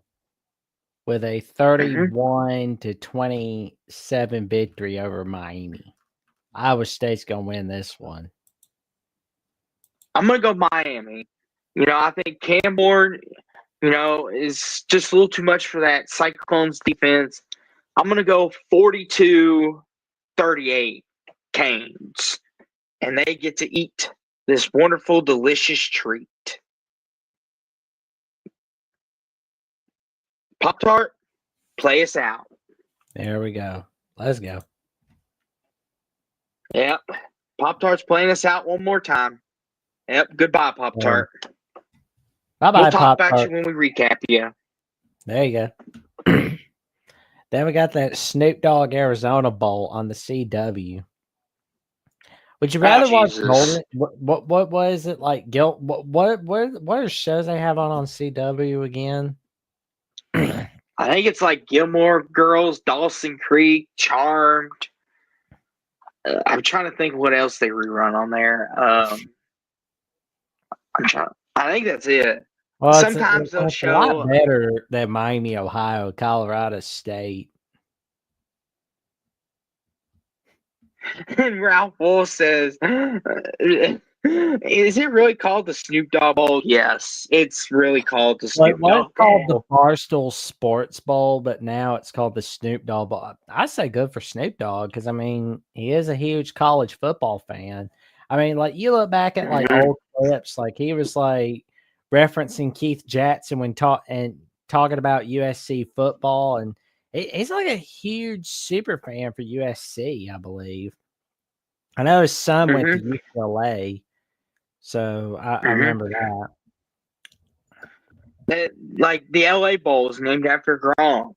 with a 31-27 victory over Miami. Iowa State's going to win this one. I'm going to go Miami. I think Cam Ward, is just a little too much for that Cyclones defense. I'm going to go 42-38 Canes. And they get to eat this wonderful, delicious treat. Pop-Tart, play us out. There we go. Let's go. Yep. Pop-Tart's playing us out one more time. Yep. Goodbye, Pop-Tart. Bye-bye, we'll talk Pop-Tart. about you when we recap you. There you go. Then we got that Snoop Dogg Arizona Bowl on the CW. Would you rather watch Golden? What was it like? What are shows they have on CW again? I think it's like Gilmore Girls, Dawson Creek, Charmed. I'm trying to think what else they rerun on there. I think that's it. Well, sometimes they'll show a lot better than Miami, Ohio, Colorado State. And Ralph Wolf says, "Is it really called the Snoop Dogg Bowl?" Yes, it's really called the Snoop Dogg Bowl. Called the Barstool Sports Bowl, but now it's called the Snoop Dogg Bowl. I say good for Snoop Dogg because he is a huge college football fan. Like you look back at old clips, like he was referencing Keith Jackson when talking about USC football, and He's like a huge super fan for USC, I believe. I know his son went to Mm-hmm. UCLA, so I Mm-hmm. remember that. Like the LA Bowl is named after Gronk.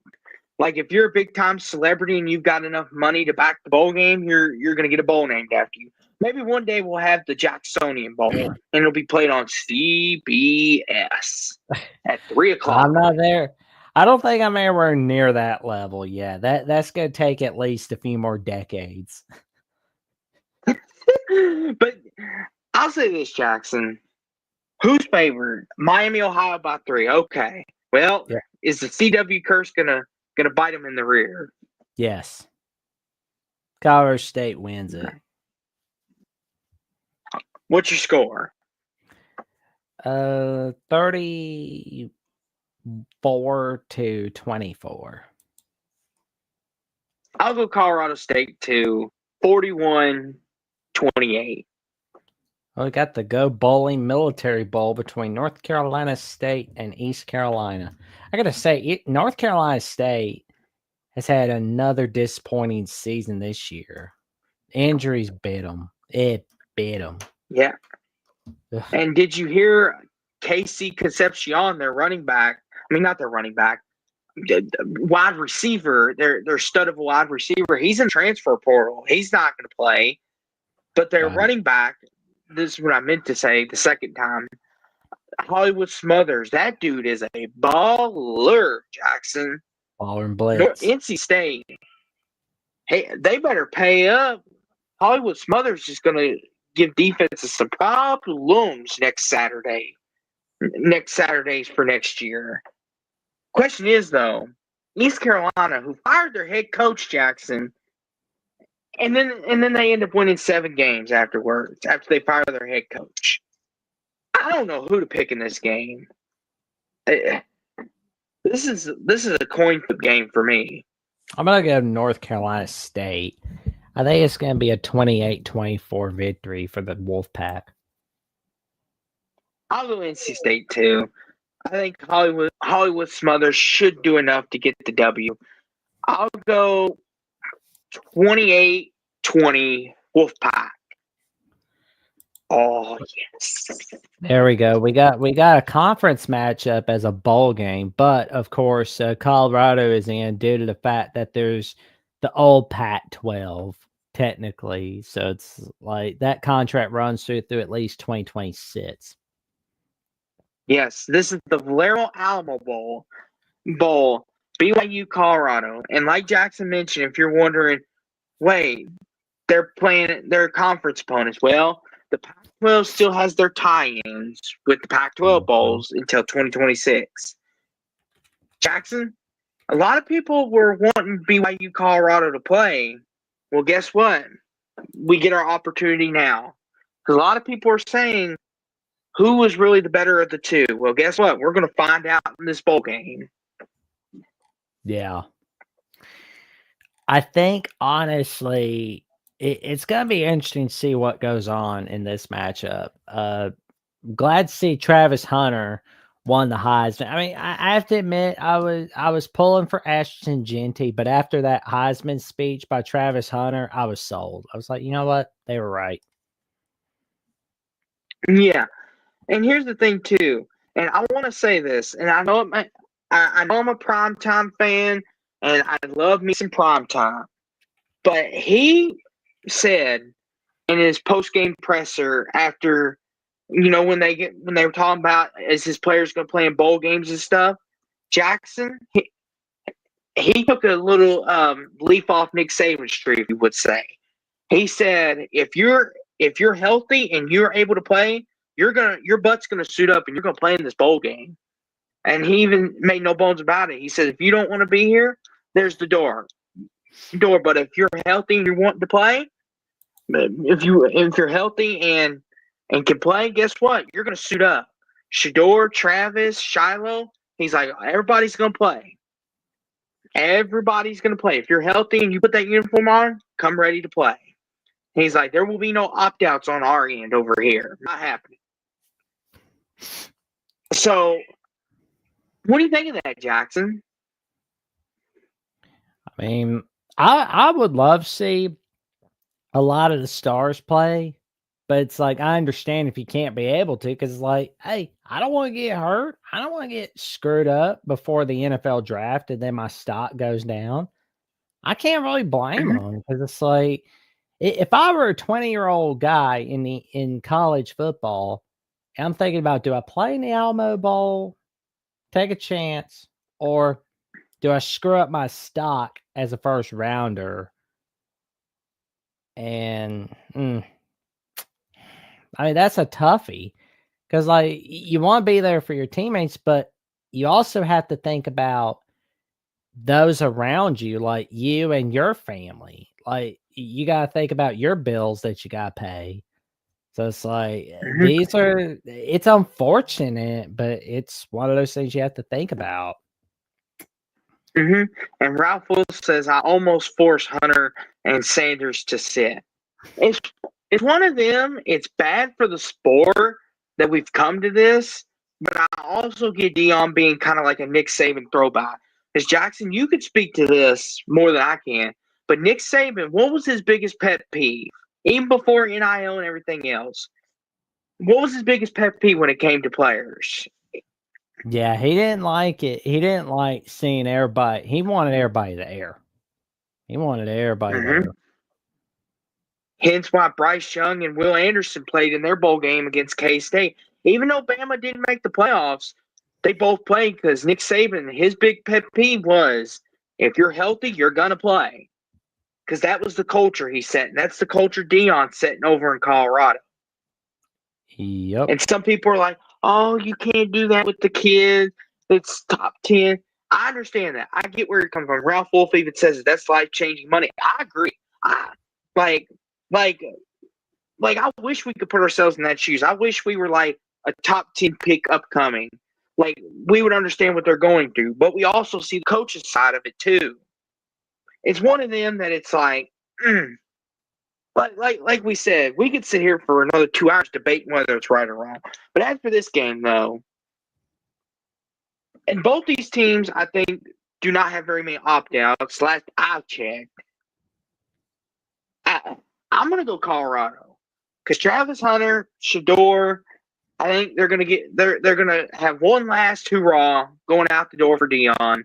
Like if you're a big time celebrity and you've got enough money to back the bowl game, you're gonna get a bowl named after you. Maybe one day we'll have the Jacksonian Bowl and it'll be played on CBS at 3 o'clock. I'm not there. I don't think I'm anywhere near that level yet. That's gonna take at least a few more decades. But I'll say this, Jackson. Who's favored? Miami, Ohio by 3. Okay. Well, Yeah. is the CW curse gonna bite them in the rear? Yes. Colorado State wins it. What's your score? 34-24. I'll go Colorado State to 41-28. Well, we got the Go Bowling Military Bowl between North Carolina State and East Carolina. I gotta say, North Carolina State has had another disappointing season this year. Injuries bit them. It bit them. Yeah. And did you hear Casey Concepcion, their running back? I mean, not their running back, the wide receiver. Their stud of a wide receiver. He's in transfer portal. He's not going to play. But their running back. This is what I meant to say the second time. Hollywood Smothers. That dude is a baller, Jackson. Baller and blitz. NC State. Hey, they better pay up. Hollywood Smothers is going to give defenses some problems next Saturdays for next year. Question is, though, East Carolina, who fired their head coach, Jackson, and then they end up winning 7 games afterwards, after they fire their head coach. I don't know who to pick in this game. This is a coin flip game for me. I'm going to go North Carolina State. I think it's going to be a 28-24 victory for the Wolfpack. I'll go NC State, too. I think Hollywood Smothers should do enough to get the W. I'll go 28-20 Wolfpack. Oh, yes. There we go. We got a conference matchup as a bowl game, but of course, Colorado is in due to the fact that there's the old Pac-12 technically, so it's like that contract runs through at least 2026. Yes, this is the Valero Alamo Bowl, BYU, Colorado, and like Jackson mentioned, if you're wondering, wait, they're playing their conference opponents. Well, the Pac-12 still has their tie-ins with the Pac-12 bowls until 2026. Jackson, a lot of people were wanting BYU Colorado to play. Well, guess what? We get our opportunity now. Because a lot of people are saying, who was really the better of the two? Well, guess what? We're going to find out in this bowl game. Yeah. I think, honestly, it's going to be interesting to see what goes on in this matchup. Glad to see Travis Hunter won the Heisman. I mean, I have to admit, I was pulling for Ashton Genty, but after that Heisman speech by Travis Hunter, I was sold. I was like, you know what? They were right. Yeah. And here's the thing, too. And I want to say this, and I know I know I'm a primetime fan, and I love me some primetime. But he said in his post-game presser after, when they were talking about is his players going to play in bowl games and stuff, Jackson, he took a little leaf off Nick Saban's tree, if you would say. He said, if you're healthy and you're able to play, your butt's gonna suit up and you're gonna play in this bowl game. And he even made no bones about it. He said, if you don't want to be here, there's the door. But if you're healthy and you want to play, if you're healthy and can play, guess what? You're gonna suit up. Shador, Travis, Shiloh, he's like, everybody's gonna play. Everybody's gonna play. If you're healthy and you put that uniform on, come ready to play. He's like, there will be no opt-outs on our end over here. Not happening. So, what do you think of that, Jackson? I mean, I would love to see a lot of the stars play, but it's like I understand if you can't be able to because, like, hey, I don't want to get hurt. I don't want to get screwed up before the NFL draft and then my stock goes down. I can't really blame Mhm. them because it's like if I were a 20-year-old guy in college football, and I'm thinking about do I play in the Alamo Bowl, take a chance, or do I screw up my stock as a first rounder? And I mean that's a toughie because like you want to be there for your teammates, but you also have to think about those around you, like you and your family. Like you got to think about your bills that you got to pay. So it's like Mhm. it's unfortunate, but it's one of those things you have to think about. Mhm. And Ralph Wilson says, "I almost forced Hunter and Sanders to sit." It's it's one of them. It's bad for the sport that we've come to this, but I also get Dion being kind of like a Nick Saban throwback. Because Jackson, you could speak to this more than I can. But Nick Saban, what was his biggest pet peeve, even before NIL and everything else? What was his biggest pet peeve when it came to players? Yeah, he didn't like it. He didn't like seeing everybody. He wanted everybody there. He wanted everybody Mm-hmm. there. Hence why Bryce Young and Will Anderson played in their bowl game against K-State. Even though Bama didn't make the playoffs, they both played because Nick Saban, his big pet peeve was, if you're healthy, you're going to play. Because that was the culture he set, and that's the culture Dion's setting over in Colorado. Yep. And some people are like, oh, you can't do that with the kid that's top 10. I understand that. I get where you're coming from. Ralph Wolf even says that's life-changing money. I agree. I like like I wish we could put ourselves in that shoes. I wish we were like a top 10 pick upcoming. Like we would understand what they're going through, but we also see the coach's side of it too. It's one of them that it's like, like we said, we could sit here for another 2 hours debating whether it's right or wrong. But as for this game, though, and both these teams, I think, do not have very many opt-outs. Last I checked, I'm going to go Colorado because Travis Hunter, Shador, I think they're gonna they're gonna have one last hurrah going out the door for Dion.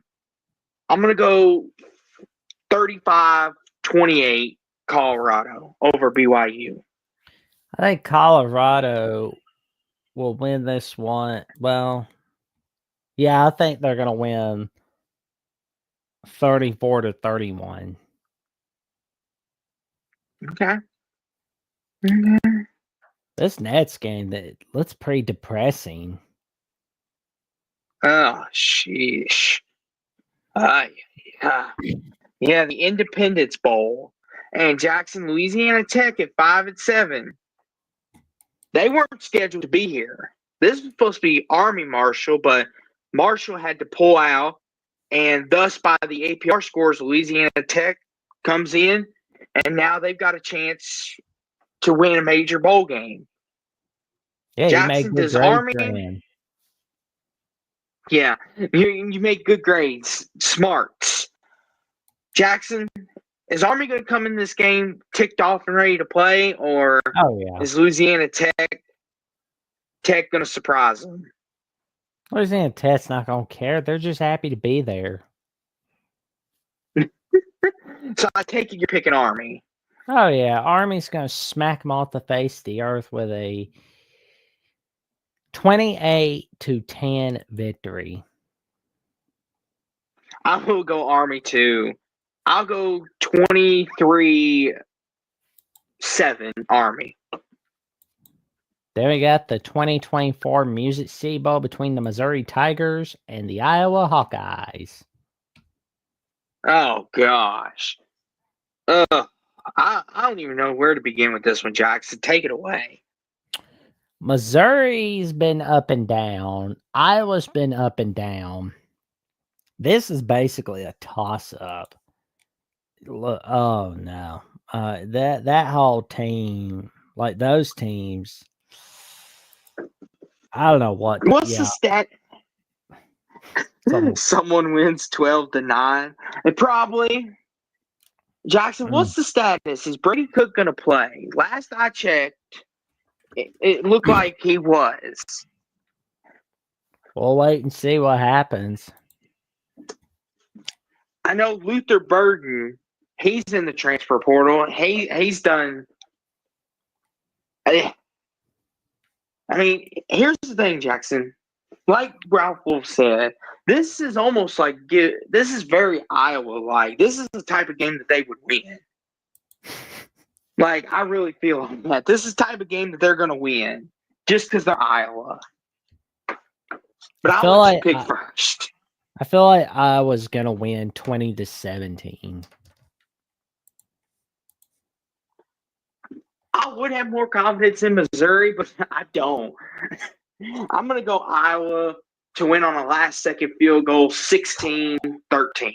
I'm gonna go 35-28 Colorado over BYU. I think Colorado will win this one. Well, yeah, I think they're gonna win 34-31. Okay. Mm-hmm. This Nets game that looks pretty depressing. Oh, sheesh. Yeah. Yeah, the Independence Bowl and Jackson, Louisiana Tech at 5-7. They weren't scheduled to be here. This was supposed to be Army Marshall, but Marshall had to pull out, and thus by the APR scores, Louisiana Tech comes in, and now they've got a chance to win a major bowl game. Yeah, you make Jackson, good does grades Army? then. Yeah, you make good grades, smarts. Jackson, is Army going to come in this game ticked off and ready to play, or Oh yeah. is Louisiana Tech going to surprise them? Louisiana Tech's not gonna care. They're just happy to be there. So I take it you're picking Army. Oh yeah, Army's gonna smack them off the face of the earth with a 28-10 victory. I will go Army too. I'll go 23-7 Army. Then we got the 2024 Music City Bowl between the Missouri Tigers and the Iowa Hawkeyes. Oh gosh. I don't even know where to begin with this one, Jackson. Take it away. Missouri's been up and down. Iowa's been up and down. This is basically a toss-up. Look, oh no. That whole team, like those teams, I don't know what. What's Yeah, the stat? some Someone wins 12-9. And probably Jackson, what's the status? Is Brady Cook going to play? Last I checked, it looked like he was. We'll wait and see what happens. I know Luther Burden, he's in the transfer portal. He's done. I mean, here's the thing, Jackson. Like Ralph Wolf said, this is almost like this is very Iowa-like. This is the type of game that they would win. Like, I really feel like that. This is the type of game that they're going to win just because they're Iowa. But I'll let you pick first. I feel like I was going to win 20-17. I would have more confidence in Missouri, but I don't. I'm going to go Iowa to win on a last-second field goal, 16-13.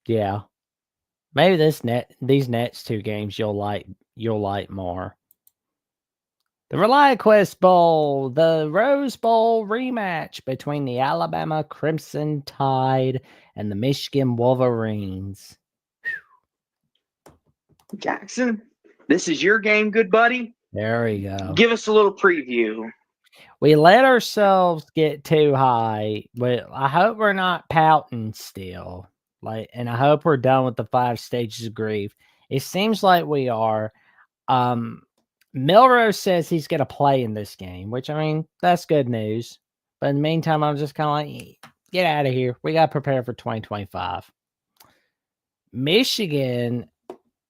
Yeah. Maybe these next two games you'll like more. The ReliaQuest Bowl, the Rose Bowl rematch between the Alabama Crimson Tide and the Michigan Wolverines. Jackson, this is your game, good buddy. There we go. Give us a little preview. We let ourselves get too high, but I hope we're not pouting still. And I hope we're done with the 5 stages of grief. It seems like we are. Milrose says he's going to play in this game, which, I mean, that's good news. But in the meantime, I'm just kind of like, get out of here. We got to prepare for 2025. Michigan,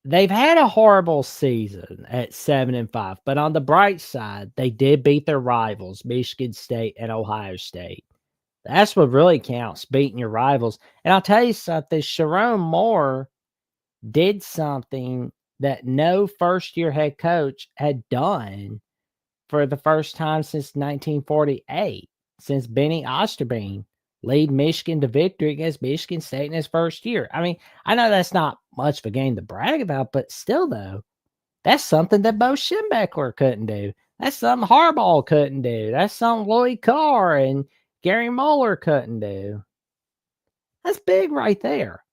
they've had a horrible season at 7-5. But on the bright side, they did beat their rivals, Michigan State and Ohio State. That's what really counts, beating your rivals. And I'll tell you something, Sharon Moore did something that no first-year head coach had done for the first time since 1948, since Benny Osterbein lead Michigan to victory against Michigan State in his first year. I mean, I know that's not much of a game to brag about, but still, though, that's something that Bo Schembechler couldn't do. That's something Harbaugh couldn't do. That's something Lloyd Carr and Gary Moeller couldn't do. That's big right there.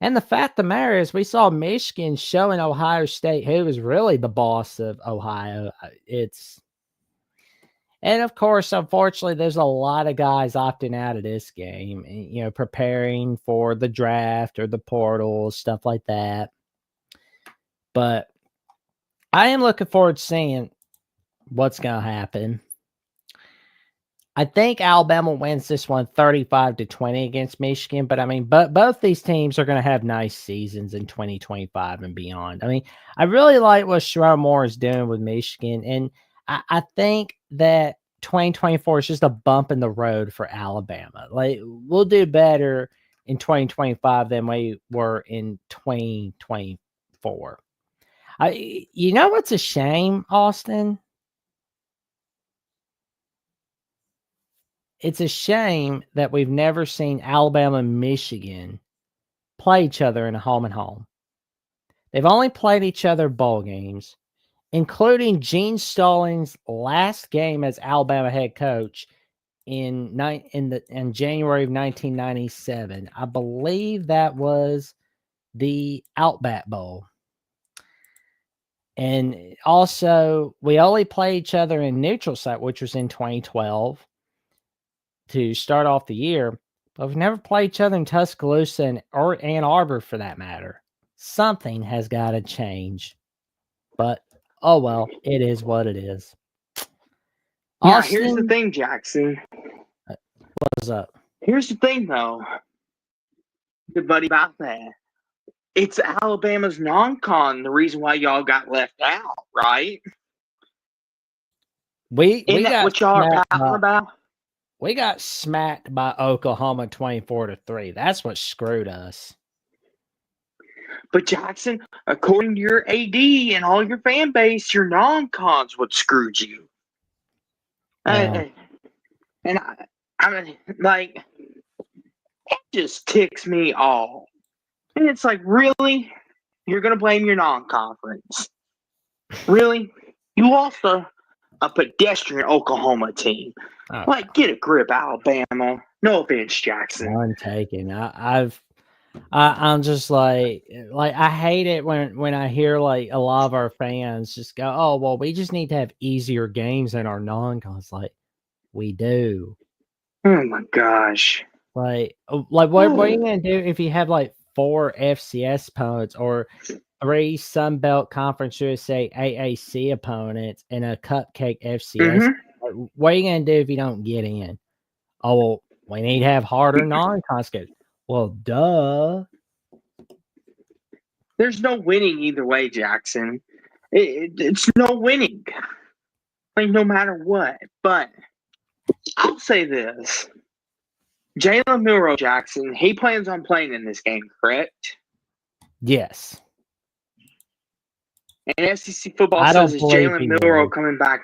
And the fact of the matter is, we saw Michigan showing Ohio State who was really the boss of Ohio. And of course, unfortunately, there's a lot of guys opting out of this game, preparing for the draft or the portal, stuff like that. But I am looking forward to seeing what's going to happen. I think Alabama wins this one 35-20 against Michigan, but I mean, both these teams are going to have nice seasons in 2025 and beyond. I mean, I really like what Sharon Moore is doing with Michigan, and I think that 2024 is just a bump in the road for Alabama. Like, we'll do better in 2025 than we were in 2024. You know what's a shame, Austin? It's a shame that we've never seen Alabama and Michigan play each other in a home and home. They've only played each other bowl games, including Gene Stallings' last game as Alabama head coach in January of 1997. I believe that was the Outback Bowl. And also, we only played each other in neutral site, which was in 2012. To start off the year, but we've never played each other in Tuscaloosa or Ann Arbor for that matter. Something has got to change. But, oh well, it is what it is. Now, here's the thing, Jackson. What's up? Here's the thing, though. Good buddy about that. It's Alabama's non-con, the reason why y'all got left out, right? Isn't that what y'all are pouting about? We got smacked by Oklahoma 24-3. That's what screwed us. But Jackson, according to your AD and all your fan base, your non-cons what screwed you. I mean, like, it just ticks me off. And it's like, really? You're going to blame your non-conference? Really? You lost a pedestrian Oklahoma team. Oh. Like, get a grip, Alabama. No offense, Jackson. None taken. I've I'm just like I hate it when I hear like a lot of our fans just go, "Oh, well, we just need to have easier games in our non-cons." Like we do. Oh my gosh. What are you gonna do if you have like 4 FCS opponents or 3 Sun Belt Conference USA AAC opponents and a cupcake FCS? Mm-hmm. Like, what are you gonna do if you don't get in? Oh, well, we need to have harder non-con schedules. Well, duh. There's no winning either way, Jackson. It's no winning. Like, no matter what. But I'll say this. Jalen Milroe Jackson, he plans on playing in this game, correct? Yes. And SEC football I says don't is believe he Jalen Milroe will. coming back.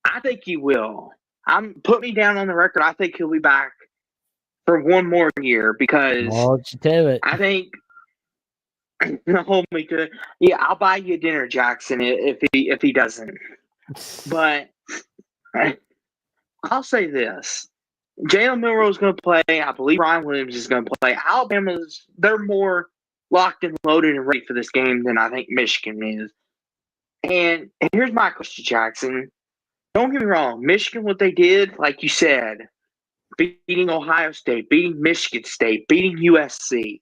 I think he will. Put me down on the record. I think he'll be back for one more year because Hold you to it. I think hold me to it. Yeah, I'll buy you dinner, Jackson, if he doesn't. But I'll say this. Jalen Milroe is going to play. I believe Ryan Williams is going to play. They're more locked and loaded and ready for this game than I think Michigan is. And here's my question, Jackson. Don't get me wrong. Michigan, what they did, like you said, beating Ohio State, beating Michigan State, beating USC,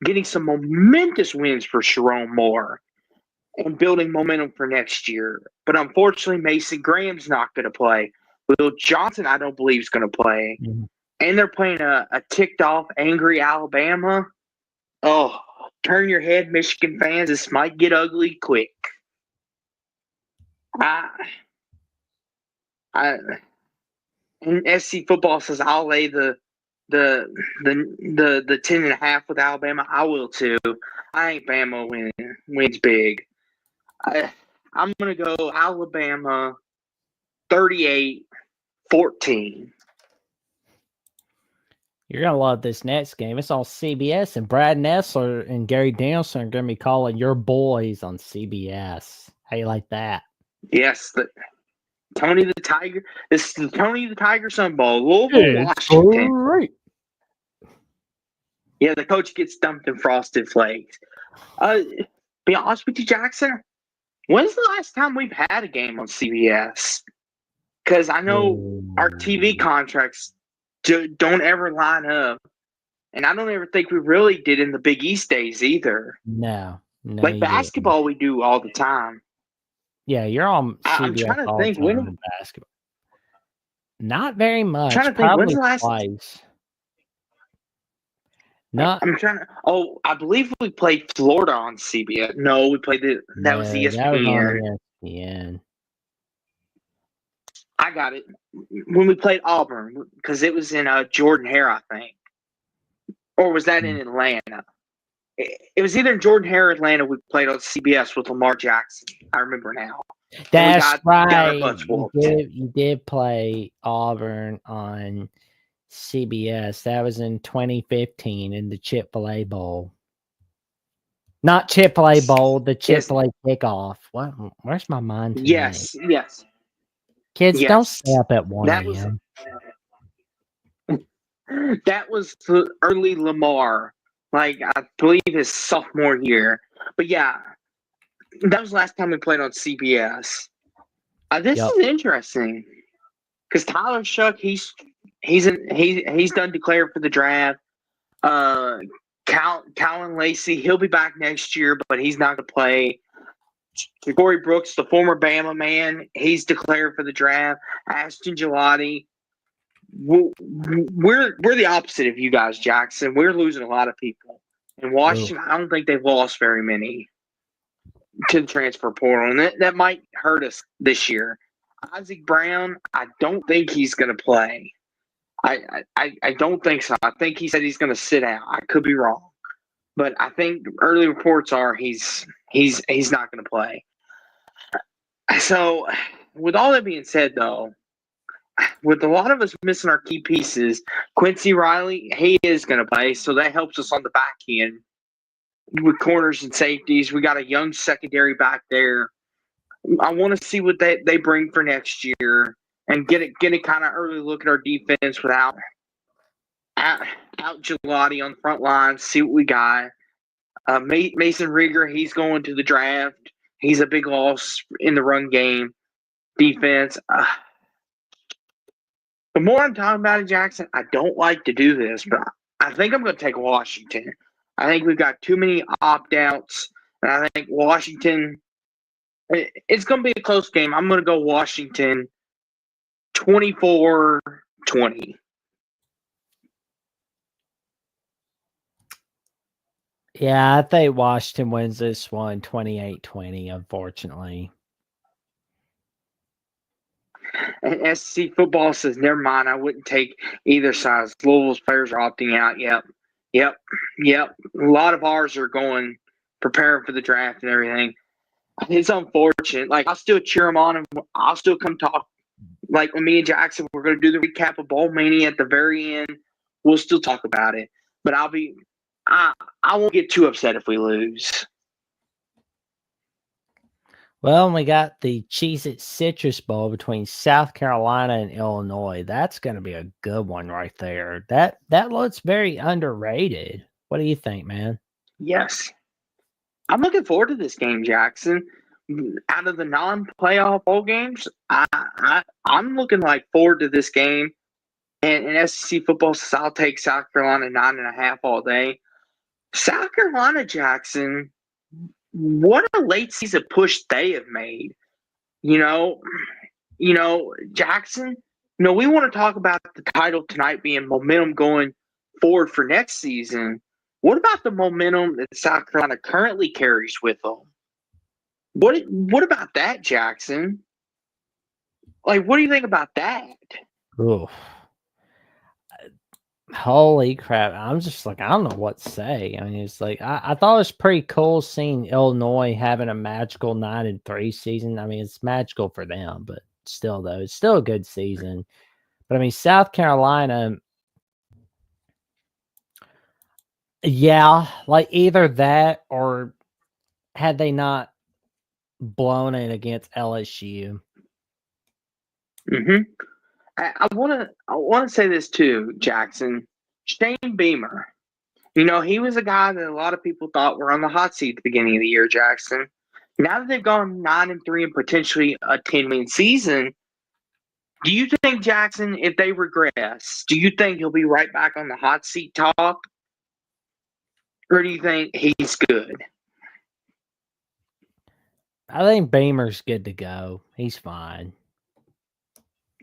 getting some momentous wins for Sharon Moore and building momentum for next year. But unfortunately, Mason Graham's not going to play. Will Johnson, I don't believe, is going to play. Mm-hmm. And they're playing a ticked off, angry Alabama. Oh, turn your head, Michigan fans. This might get ugly quick. And SC football says I'll lay the 10.5 with Alabama. I will too. I think Bama wins big. I'm gonna go Alabama 38-14. You're gonna love this next game. It's on CBS, and Brad Nessler and Gary Danielson are gonna be calling your boys on CBS. How you like that? Yes, Tony the Tiger. This is the Tony the Tiger Sun Bowl. Louisville, Washington. Great. Yeah, the coach gets dumped in Frosted Flakes. Be honest with you, Jackson. When's the last time we've had a game on CBS? Because I know our TV contracts don't ever line up. And I don't ever think we really did in the Big East days either. No. Like basketball, we do all the time. Yeah, you're on CBS I'm trying to all think the time in basketball. Not very much. I'm trying to think, Probably when's the last twice. Not. I'm trying to. Oh, I believe we played Florida on CBS. No, we played it. That was ESPN. That was on ESPN. I got it. When we played Auburn, because it was in Jordan Hare, I think. Or was that in Atlanta? It was either in Jordan Hare or Atlanta. We played on CBS with Lamar Jackson. I remember now. That's right. You did play Auburn on CBS. That was in 2015 in the Chick-fil-A Bowl. Not Chick-fil-A Bowl, the Chick-fil-A kickoff. What? Where's my mind tonight? Yes. Kids, don't stay up at 1 a.m. That was early Lamar. Like, I believe his sophomore year. But yeah, that was the last time we played on CBS. This is interesting because Tyler Shuck, he's done declared for the draft. Calvin Lacey, he'll be back next year, but he's not going to play. Corey Brooks, the former Bama man, he's declared for the draft. Ashton Gelati. We're the opposite of you guys, Jackson. We're losing a lot of people. In Washington, I don't think they've lost very many to the transfer portal, and that might hurt us this year. Isaac Brown, I don't think he's going to play. I don't think so. I think he said he's going to sit out. I could be wrong, but I think early reports are he's not going to play. So, with all that being said, though, with a lot of us missing our key pieces, Quincy Riley, he is going to play, so that helps us on the back end with corners and safeties. We got a young secondary back there. I want to see what they bring for next year and get a kind of early look at our defense without out Gelati on the front line, see what we got. Mason Rieger, he's going to the draft. He's a big loss in the run game. Defense. The more I'm talking about it, Jackson, I don't like to do this, but I think I'm going to take Washington. I think we've got too many opt-outs, and I think Washington – it's going to be a close game. I'm going to go Washington 24-20. Yeah, I think Washington wins this one 28-20, unfortunately. And SEC football says, never mind, I wouldn't take either side. Louisville's players are opting out. Yep. A lot of ours are going, preparing for the draft and everything. It's unfortunate. Like, I'll still cheer them on, and I'll still come talk. Like, when me and Jackson, we're going to do the recap of BowlMania at the very end. We'll still talk about it. But I won't get too upset if we lose. Well, we got the Cheez-It Citrus Bowl between South Carolina and Illinois. That's going to be a good one right there. That looks very underrated. What do you think, man? Yes. I'm looking forward to this game, Jackson. Out of the non-playoff bowl games, I'm looking forward to this game. And SEC football says I'll take South Carolina 9.5 all day. South Carolina, Jackson, what a late season push they have made. Jackson, we want to talk about the title tonight being momentum going forward for next season. What about the momentum that South Carolina currently carries with them? What about that, Jackson? What do you think about that? Oof. Holy crap. I'm just I don't know what to say. I mean, it's I thought it was pretty cool seeing Illinois having a magical 9-3 season. I mean, it's magical for them, but still, though, it's still a good season. But I mean, South Carolina, yeah, either that or had they not blown it against LSU. Mm-hmm. I want to say this too, Jackson. Shane Beamer. He was a guy that a lot of people thought were on the hot seat at the beginning of the year, Jackson. Now that they've gone 9-3 and potentially a 10-win season, do you think, Jackson, if they regress, do you think he'll be right back on the hot seat talk? Or do you think he's good? I think Beamer's good to go. He's fine.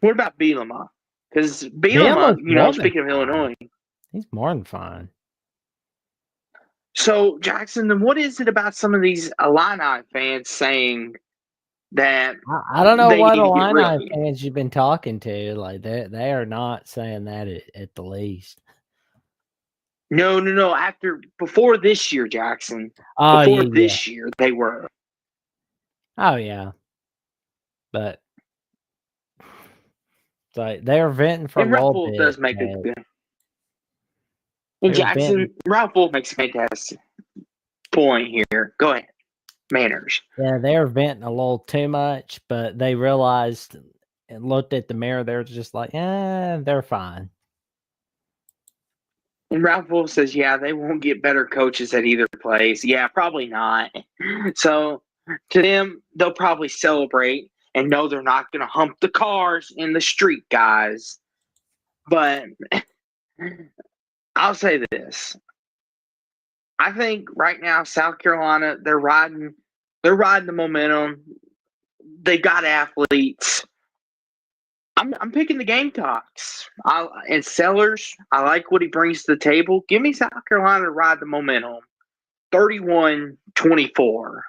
What about Bielema? Because Bielema, speaking of Illinois, he's more than fine. So, Jackson, then what is it about some of these Illini fans saying that I don't know what Illini fans you've been talking to. They are not saying that at the least. No. Before this year, Jackson. Oh, before this year, they were. Oh, yeah. But they're venting for a little bit. Does make it good. And Jackson, Ralph Wolf makes a fantastic point here. Go ahead. Manners. Yeah, they're venting a little too much, but they realized and looked at the mirror. They're just they're fine. And Ralph Wolf says, yeah, they won't get better coaches at either place. Yeah, probably not. So to them, they'll probably celebrate and know they're not going to hump the cars in the street, guys. But I'll say this. I think right now, South Carolina, they're riding the momentum. They got athletes. I'm picking the Gamecocks. And Sellers, I like what he brings to the table. Give me South Carolina to ride the momentum. 31-24.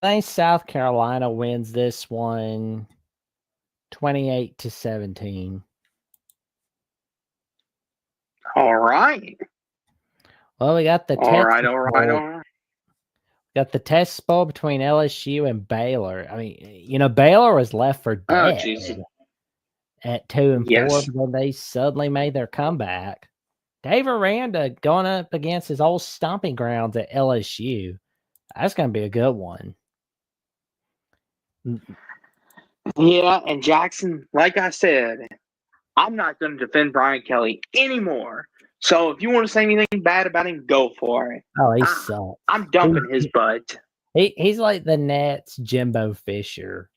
I think South Carolina wins this one 28-17. All right. Well, we got the all right. Got the test bowl between LSU and Baylor. I mean, Baylor was left for dead at 2-4, yes. but then they suddenly made their comeback. Dave Aranda going up against his old stomping grounds at LSU. That's going to be a good one. Yeah, and Jackson, like I said, I'm not going to defend Brian Kelly anymore. So if you want to say anything bad about him, go for it. Oh, he sucks. I'm dumping his butt. He's like the Nets' Jimbo Fisher.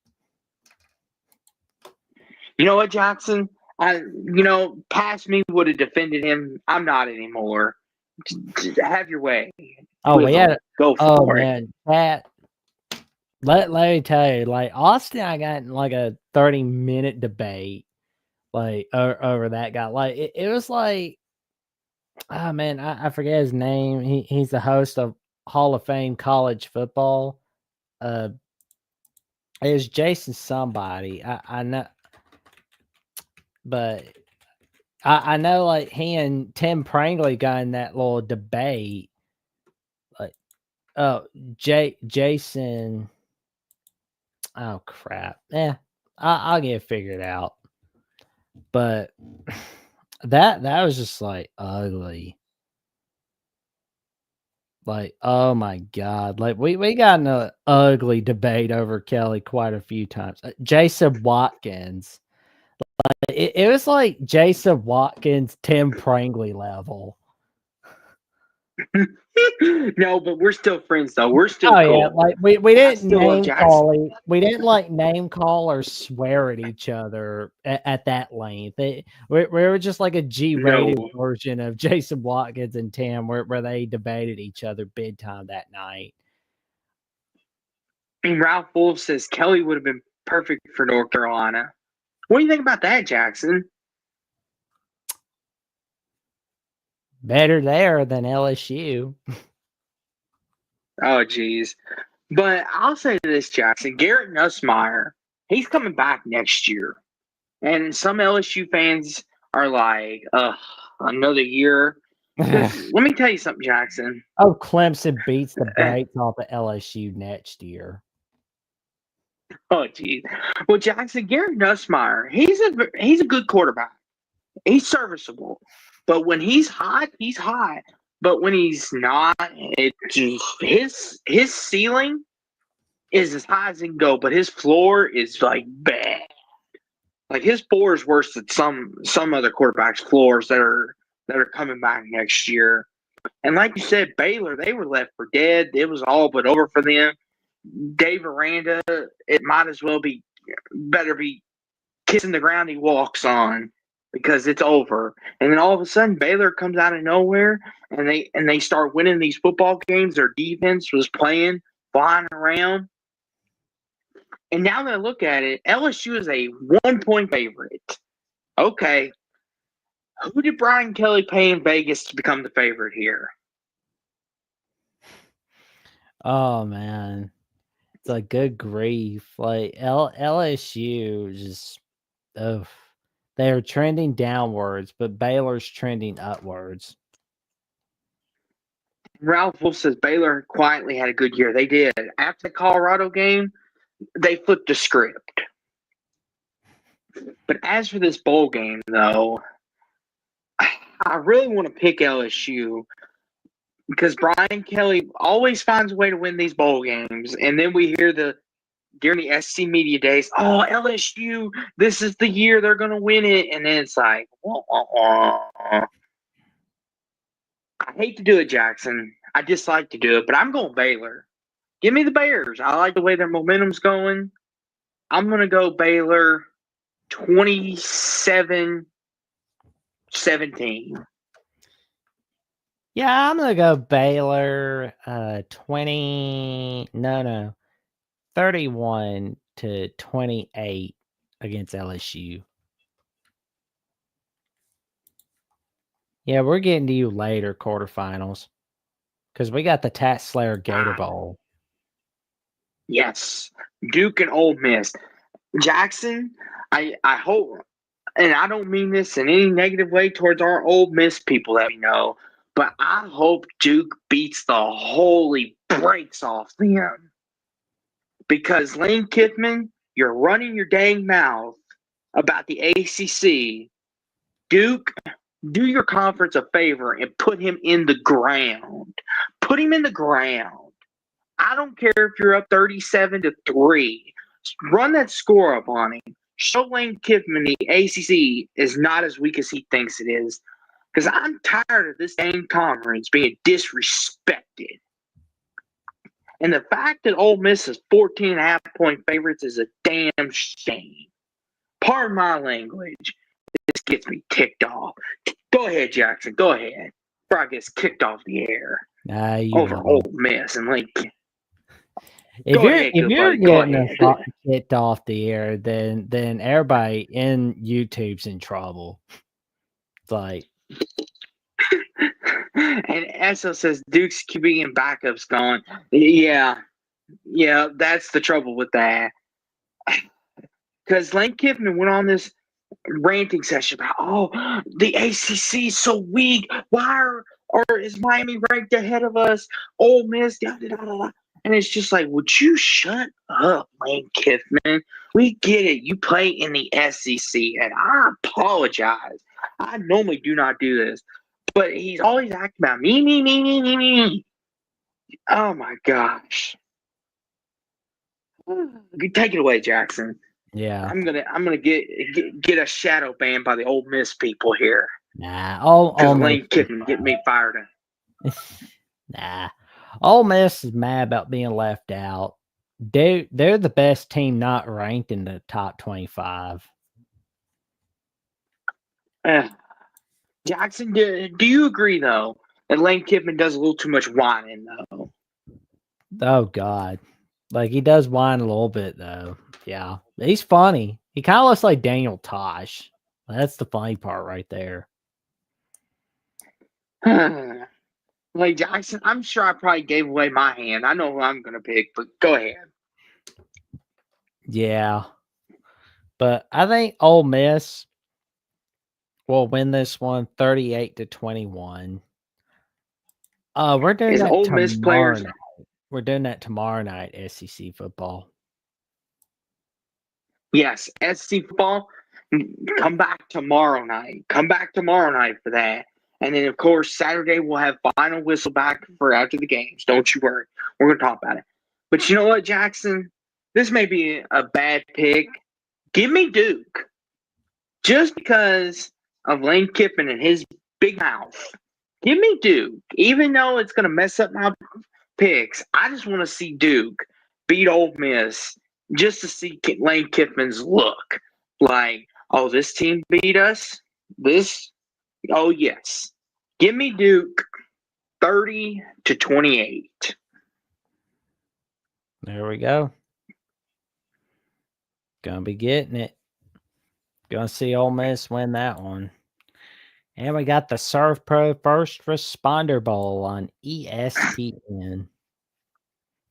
You know what, Jackson? Past me would have defended him. I'm not anymore. Have your way. Oh, we had go for it. Man, that. Let me tell you, like Austin, I got in like a 30-minute debate, like over that guy. Like it was like, oh man, I forget his name. He's the host of Hall of Fame college football. It was Jason somebody. I know, but I know like he and Tim Prangley got in that little debate. Like, oh, Jason. Oh crap! I'll get it figured out. But that was just like ugly. Like, oh my god! Like we got in an ugly debate over Kelly quite a few times. Jason Watkins. It was like Jason Watkins, Tim Prangley level. No, but we're still friends though. We're still cool. Yeah, like we didn't name call. We didn't like name call or swear at each other at that length. We were just like a G-rated version of Jason Watkins and Tim, where they debated each other big time that night. And Ralph Wolf says Kelly would have been perfect for North Carolina. What do you think about that, Jackson? Better there than LSU. Oh, geez. But I'll say this, Jackson. Garrett Nussmeier, he's coming back next year. And some LSU fans are like, another year. Let me tell you something, Jackson. Oh, Clemson beats the brakes off of LSU next year. Oh, geez. Well, Jackson, Garrett Nussmeier, he's a good quarterback. He's serviceable. But when he's hot, he's hot. But when he's not, his ceiling is as high as it can go, but his floor is like bad. Like his floor is worse than some other quarterbacks' floors that are coming back next year. And like you said, Baylor, they were left for dead. It was all but over for them. Dave Aranda, it might as well better be kissing the ground he walks on, because it's over. And then all of a sudden Baylor comes out of nowhere and they start winning these football games. Their defense was playing, flying around. And now that I look at it, LSU is a 1-point favorite. Okay. Who did Brian Kelly pay in Vegas to become the favorite here? Oh man. It's like good grief. Like LSU just they're trending downwards, but Baylor's trending upwards. Ralph Wolf says Baylor quietly had a good year. They did. After the Colorado game, they flipped the script. But as for this bowl game, though, I really want to pick LSU because Brian Kelly always finds a way to win these bowl games. And then we hear during the SC media days, oh, LSU, this is the year they're going to win it. And then it's like, I hate to do it, Jackson. I dislike to do it, but I'm going Baylor. Give me the Bears. I like the way their momentum's going. I'm going to go Baylor 27-17. Yeah, I'm going to go Baylor 31-28 against LSU. Yeah, we're getting to you later, quarterfinals, because we got the Tat Slayer Gator Bowl. Yes, Duke and Ole Miss. Jackson, I hope, and I don't mean this in any negative way towards our Ole Miss people that we know, but I hope Duke beats the holy brakes off them. Because Lane Kiffin, you're running your dang mouth about the ACC. Duke, do your conference a favor and put him in the ground. Put him in the ground. I don't care if you're up 37-3. Run that score up on him. show Lane Kiffin the ACC is not as weak as he thinks it is. Because I'm tired of this dang conference being disrespected. And the fact that Ole Miss is 14.5-point favorites is a damn shame. Pardon my language. This gets me ticked off. Go ahead, Jackson. Go ahead. Before I get kicked off the air. Over Ole Miss and Lincoln. If you're getting kicked off the air, then everybody in YouTube's in trouble. It's like, and Esso says Duke's QB and backup's gone. Yeah, that's the trouble with that. Because Lane Kiffin went on this ranting session about, the ACC is so weak. Why is Miami ranked ahead of us? Ole Miss, da da da da. And it's just like, would you shut up, Lane Kiffin? We get it. You play in the SEC, and I apologize. I normally do not do this, but he's always acting about me. Oh my gosh! Take it away, Jackson. Yeah, I'm gonna get a shadow ban by the Ole Miss people here. Nah, because Lane Kiffin get me fired up. Nah. Ole Miss is mad about being left out. They're the best team not ranked in the top 25. Jackson, do you agree, though, that Lane Kiffin does a little too much whining, though? Oh, God. Like, he does whine a little bit, though. Yeah. He's funny. He kind of looks like Daniel Tosh. That's the funny part right there. Like, Jackson, I'm sure I probably gave away my hand. I know who I'm going to pick, but go ahead. Yeah. But I think Ole Miss will win this one 38-21. We're doing that Ole Miss tomorrow players. night. We're doing that tomorrow night, SEC football. Yes, SEC football. Come back tomorrow night. Come back tomorrow night for that. And then, of course, Saturday we'll have final whistle back for after the games. Don't you worry. We're going to talk about it. But you know what, Jackson? This may be a bad pick. Give me Duke. Just because of Lane Kiffin and his big mouth. Give me Duke. Even though it's going to mess up my picks, I just want to see Duke beat Ole Miss just to see Lane Kiffin's look. Like, this team beat us? Yes. Give me Duke 30-28. There we go. Gonna be getting it. Gonna see Ole Miss win that one. And we got the Surf Pro First Responder Bowl on ESPN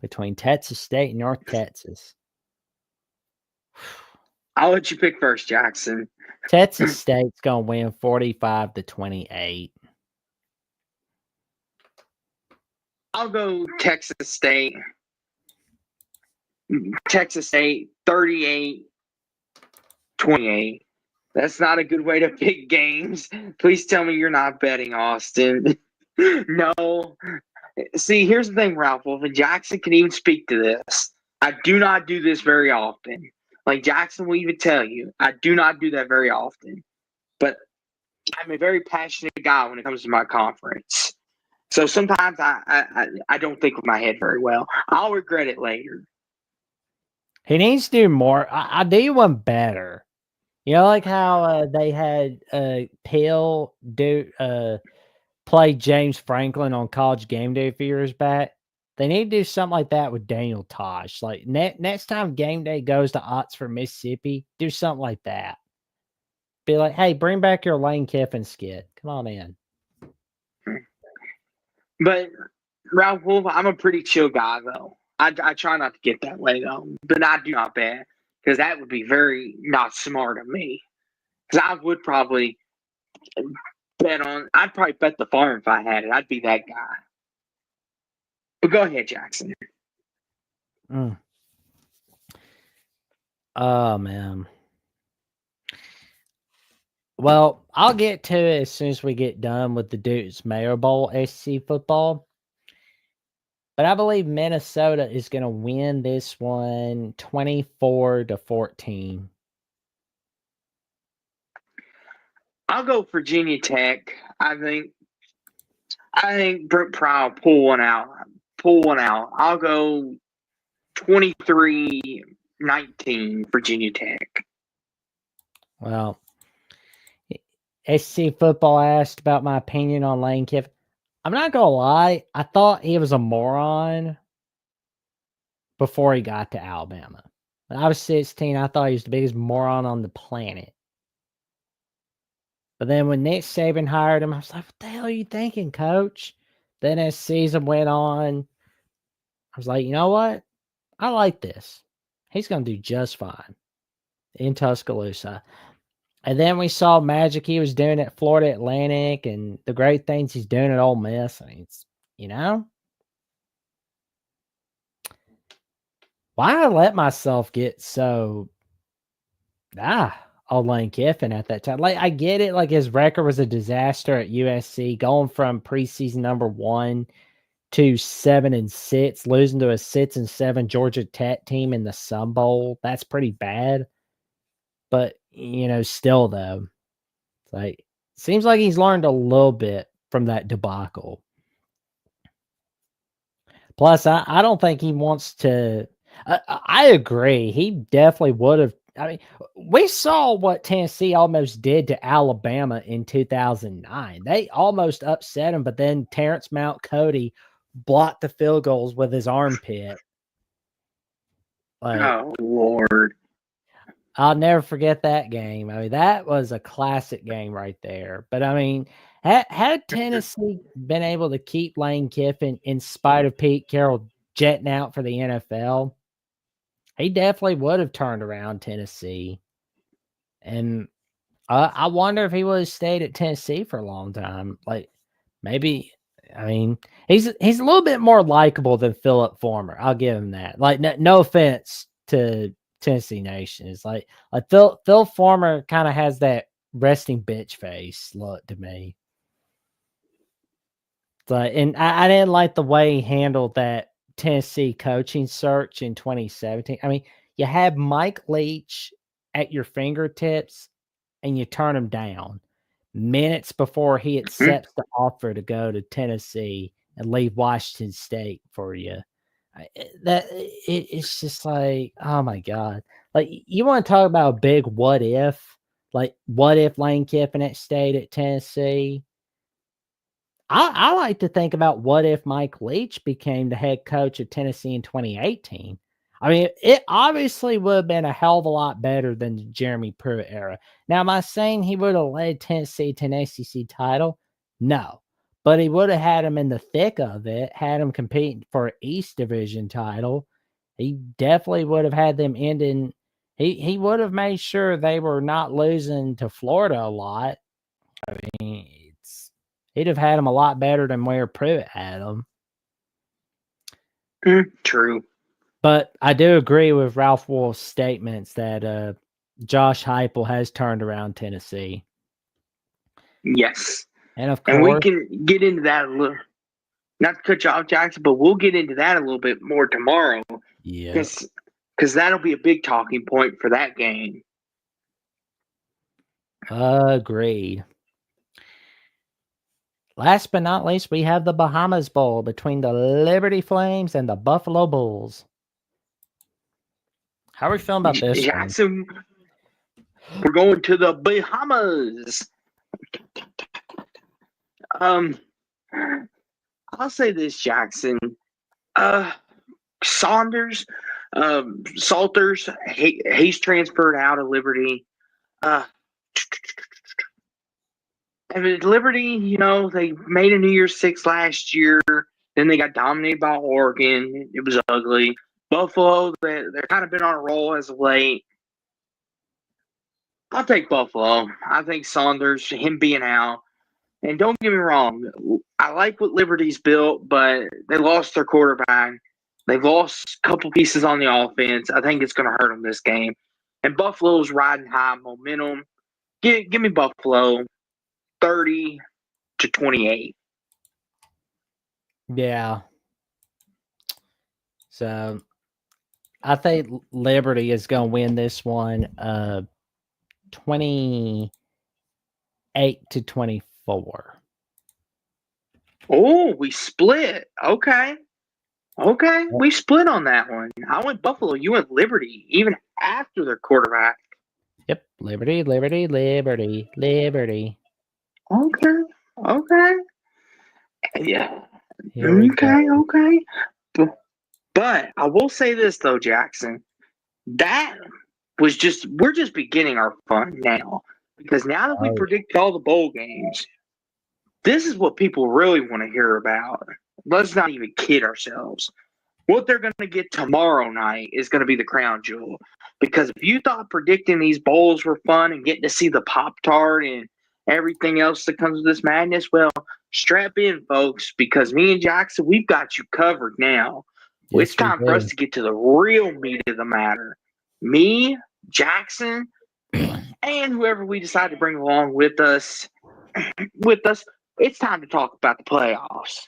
between Texas State and North Texas. I'll let you pick first, Jackson. Texas State's gonna win 45-28. I'll go Texas State. Texas State 38-28. That's not a good way to pick games. Please tell me you're not betting, Austin. No. See, here's the thing, Ralph Wolf, and Jackson can even speak to this. I do not do this very often. Like Jackson will even tell you, I do not do that very often. But I'm a very passionate guy when it comes to my conference. So sometimes I don't think with my head very well. I'll regret it later. He needs to do more. I do one better. You know, like how they had Pill play James Franklin on College Game Day a few years back. They need to do something like that with Daniel Tosh. Like next time Game Day goes to Oxford, Mississippi, do something like that. Be like, hey, bring back your Lane Kiffin skit. Come on in. But Ralph Wolf, I'm a pretty chill guy though. I try not to get that way though, but I do not bet because that would be very not smart of me. Because I would probably I'd probably bet the farm if I had it. I'd be that guy. But go ahead, Jackson. Oh, man. Well, I'll get to it as soon as we get done with the Duke's Mayor Bowl SC football. But I believe Minnesota is going to win this one 24-14. I'll go Virginia Tech. I think Brent Pry will pull one out. Pull one out. I'll go 23-19 Virginia Tech. Well, SC Football asked about my opinion on Lane Kiffin. I'm not gonna lie, I thought he was a moron before he got to Alabama. When I was 16, I thought he was the biggest moron on the planet. But then when Nick Saban hired him, I was like, what the hell are you thinking, coach? Then as season went on, I was like, you know what? I like this. He's going to do just fine in Tuscaloosa. And then we saw magic he was doing at Florida Atlantic and the great things he's doing at Ole Miss. I mean, it's, why did I let myself get so on Lane Kiffin at that time? Like, I get it. Like, his record was a disaster at USC, going from preseason number 1 to 7-6, losing to a 6-7 Georgia Tech team in the Sun Bowl. That's pretty bad. But, still though, it's like, seems like he's learned a little bit from that debacle. Plus, I don't think he wants to. I agree. He definitely would have. I mean, we saw what Tennessee almost did to Alabama in 2009. They almost upset him, but then Terrence Mount Cody blocked the field goals with his armpit. Like, oh, Lord. I'll never forget that game. I mean, that was a classic game right there. But, I mean, had Tennessee been able to keep Lane Kiffin in spite of Pete Carroll jetting out for the NFL, he definitely would have turned around Tennessee. And I wonder if he would have stayed at Tennessee for a long time. Like, maybe, I mean, he's a little bit more likable than Philip Former. I'll give him that. Like, no offense to Tennessee Nation. It's like Phil Former kind of has that resting bitch face look to me. But and I didn't like the way he handled that Tennessee coaching search in 2017. I mean, you had Mike Leach at your fingertips and you turn him down minutes before he accepts the offer to go to Tennessee and leave Washington State for you. It's just like, oh my God. Like, you want to talk about a big what if? Like, what if Lane Kiffin had stayed at Tennessee? I like to think about what if Mike Leach became the head coach of Tennessee in 2018. I mean, it obviously would have been a hell of a lot better than the Jeremy Pruitt era. Now, am I saying he would have led Tennessee to an ACC title? No. But he would have had him in the thick of it, had him competing for an East Division title. He definitely would have had them ending. He would have made sure they were not losing to Florida a lot. I mean, he'd have had him a lot better than where Pruitt had him. True. But I do agree with Ralph Wolf's statements that Josh Heupel has turned around Tennessee. Yes. And of course, and we can get into that a little. Not to cut you off, Jackson, but we'll get into that a little bit more tomorrow. Yeah. Because that'll be a big talking point for that game. Agreed. Last but not least, we have the Bahamas Bowl between the Liberty Flames and the Buffalo Bulls. How are we feeling about this Jackson, we're going to the Bahamas. I'll say this, Jackson. Saunders, Salters, he's transferred out of Liberty. And Liberty, they made a New Year's Six last year. Then they got dominated by Oregon. It was ugly. Buffalo, they're kind of been on a roll as of late. I'll take Buffalo. I think Saunders, him being out. And don't get me wrong, I like what Liberty's built, but they lost their quarterback. They've lost a couple pieces on the offense. I think it's going to hurt them this game. And Buffalo's riding high momentum. Give me Buffalo 30-28. Yeah. So I think Liberty is going to win this one 20. 8-24. Oh, we split. Okay. Okay. Yep. We split on that one. I went Buffalo. You went Liberty, even after their quarterback. Yep. Liberty, Liberty, Liberty, Liberty. Okay. Okay. Yeah. Here we go. Okay. But I will say this though, Jackson. That we're just beginning our fun now. Because now that we predict all the bowl games, this is what people really want to hear about. Let's not even kid ourselves. What they're going to get tomorrow night is going to be the crown jewel. Because if you thought predicting these bowls were fun and getting to see the Pop-Tart and everything else that comes with this madness, well, strap in, folks, because me and Jackson, we've got you covered now. Yes, It's time for us to get to the real meat of the matter. Me, Jackson, and whoever we decide to bring along with us, it's time to talk about the playoffs.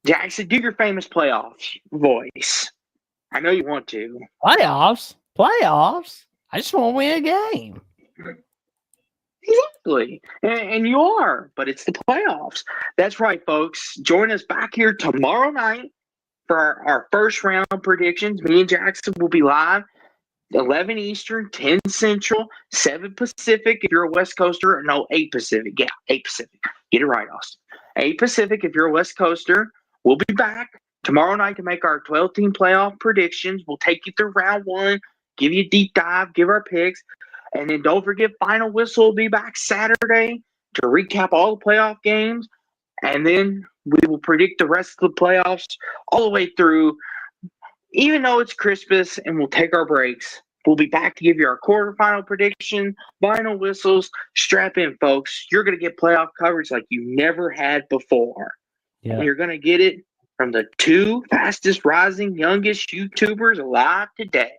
Jackson, do your famous playoffs voice. I know you want to. Playoffs? Playoffs? I just want to win a game. Exactly. And you are, but it's the playoffs. That's right, folks. Join us back here tomorrow night for our first round predictions. Me and Jackson will be live 11 Eastern, 10 Central, 7 Pacific if you're a West Coaster. No, 8 Pacific. Yeah, 8 Pacific. Get it right, Austin. 8 Pacific if you're a West Coaster. We'll be back tomorrow night to make our 12-team playoff predictions. We'll take you through round one, give you a deep dive, give our picks. And then don't forget, Final Whistle will be back Saturday to recap all the playoff games. And then we will predict the rest of the playoffs all the way through. Even though it's Christmas and we'll take our breaks, we'll be back to give you our quarterfinal prediction, final whistles. Strap in, folks. You're going to get playoff coverage like you never had before. Yeah. And you're going to get it from the 2 fastest rising, youngest YouTubers alive today.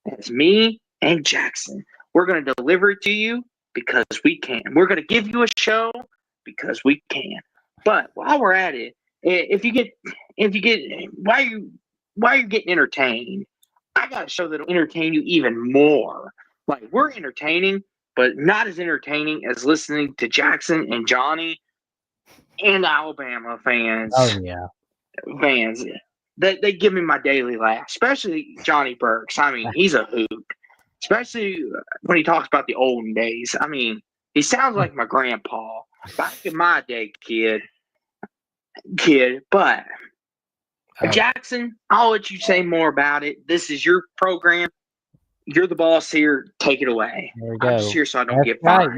That's me and Jackson. We're going to deliver it to you because we can. We're going to give you a show because we can. But while we're at it, while you're getting entertained, I got a show that'll entertain you even more. Like, we're entertaining, but not as entertaining as listening to Jackson and Johnny and Alabama fans. Oh, yeah. Fans. They give me my daily laugh, especially Johnny Burks. I mean, he's a hoot. Especially when he talks about the olden days. I mean, he sounds like my grandpa. Back in my day, kid. But Jackson, I'll let you say more about it. This is your program. You're the boss here. Take it away. There we go. I'm just here so I don't get fired.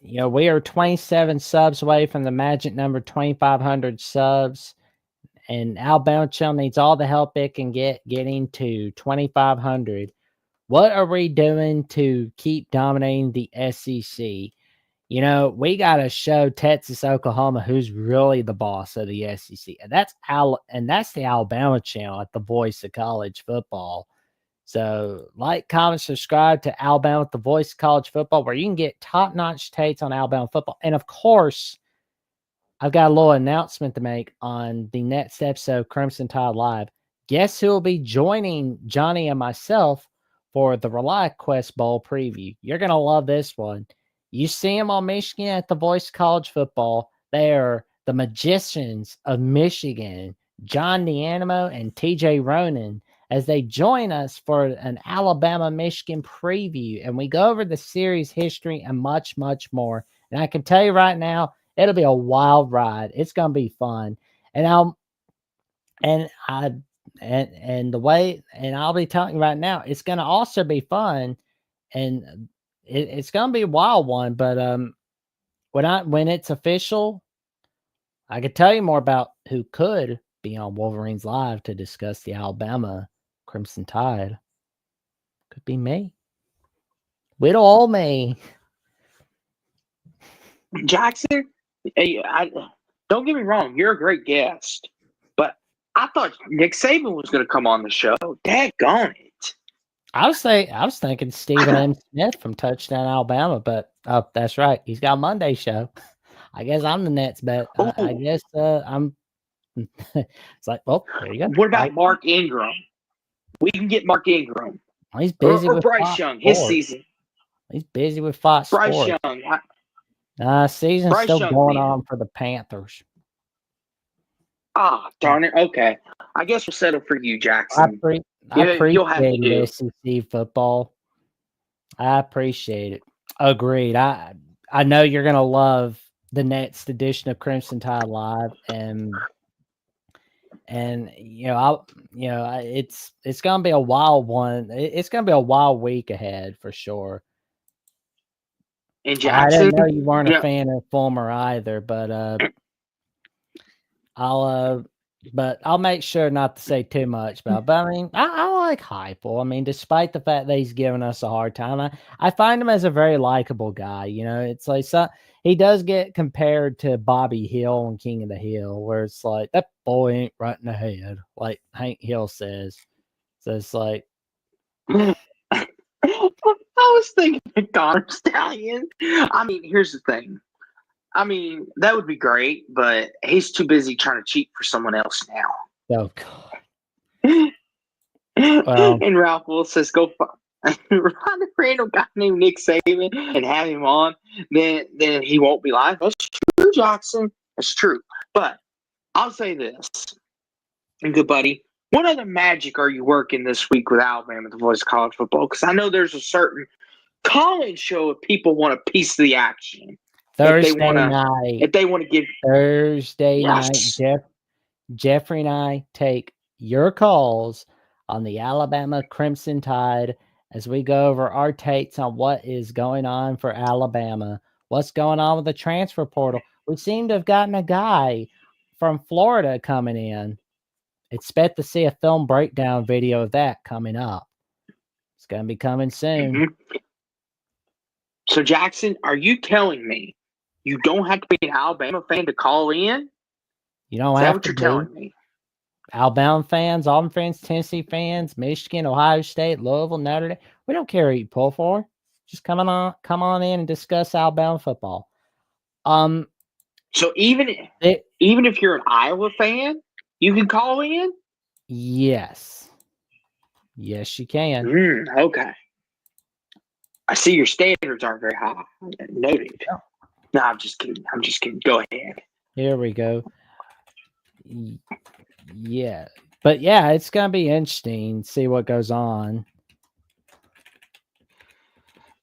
We are 27 subs away from the magic number 2,500 subs. And Alabama Chill needs all the help it can getting to 2,500. What are we doing to keep dominating the SEC? You know, we got to show Texas, Oklahoma, who's really the boss of the SEC. And that's the Alabama channel at the Voice of College Football. So like, comment, subscribe to Alabama at the Voice of College Football, where you can get top-notch takes on Alabama football. And of course, I've got a little announcement to make on the next episode of Crimson Tide Live. Guess who will be joining Johnny and myself for the ReliaQuest Bowl preview? You're going to love this one. You see them on Michigan at the Voice College Football. They are the magicians of Michigan, John D'Animo and TJ Ronan, as they join us for an Alabama-Michigan preview. And we go over the series history and much, much more. And I can tell you right now, it'll be a wild ride. It's going to be fun. And I'll be telling you right now, it's going to also be fun. And it's going to be a wild one, but when it's official, I could tell you more about who could be on Wolverines Live to discuss the Alabama Crimson Tide. Could be me. Little old me. Jackson, don't get me wrong, you're a great guest, but I thought Nick Saban was going to come on the show. Daggone it. I was thinking Stephen M. Smith from Touchdown Alabama, but that's right. He's got a Monday show. I guess I'm the next bet. I guess I'm. It's like, well, there you go. What about Mark Ingram? We can get Mark Ingram. He's busy or with Bryce Young. His season. He's busy with Fox Bryce Sports. Young. Season's Bryce still Young, going man. on for the Panthers. Ah, darn it. Okay. I guess we'll settle for you, I Jackson. You'll have to appreciate do. SEC football. I appreciate it. Agreed. I know you're gonna love the next edition of Crimson Tide Live, and it's gonna be a wild one. It's gonna be a wild week ahead for sure. And I Jackson, didn't know you weren't a you know, fan of Fulmer either, but I'll make sure not to say too much about it. But I mean, I like Heupel. I mean, despite the fact that he's giving us a hard time, I find him as a very likable guy. It's like he does get compared to Bobby Hill and King of the Hill, where it's like that boy ain't right in the head, like Hank Hill says. So it's like I was thinking of Connor Stallion. I mean, here's the thing. I mean, that would be great, but he's too busy trying to cheat for someone else now. oh god. Well, And Ralph Will says, "Go find a random guy named Nick Saban and have him on. Then he won't be live." That's true, Jackson. That's true. But I'll say this, and good buddy. What other magic are you working this week with Alabama, the voice of college football? Because I know there's a certain college show if people want a piece of the action. Thursday night. If they want to give Thursday night, Jeffrey and I take your calls on the Alabama Crimson Tide as we go over our takes on what is going on for Alabama, what's going on with the transfer portal. We seem to have gotten a guy from Florida coming in. Expect to see a film breakdown video of that coming up. It's going to be coming soon. Mm-hmm. So, Jackson, are you telling me you don't have to be an Alabama fan to call in? You don't have have what to you're be. telling me. Alabama fans, Auburn fans, Tennessee fans, Michigan, Ohio State, Louisville, Notre Dame. We don't care who you pull for. Just come on in and discuss Alabama football. So even if you're an Iowa fan, you can call in? Yes. Yes, you can. Okay. I see your standards aren't very high. Noted. No. No, I'm just kidding. Go ahead. Here we go. Yeah. But yeah, it's going to be interesting to see what goes on.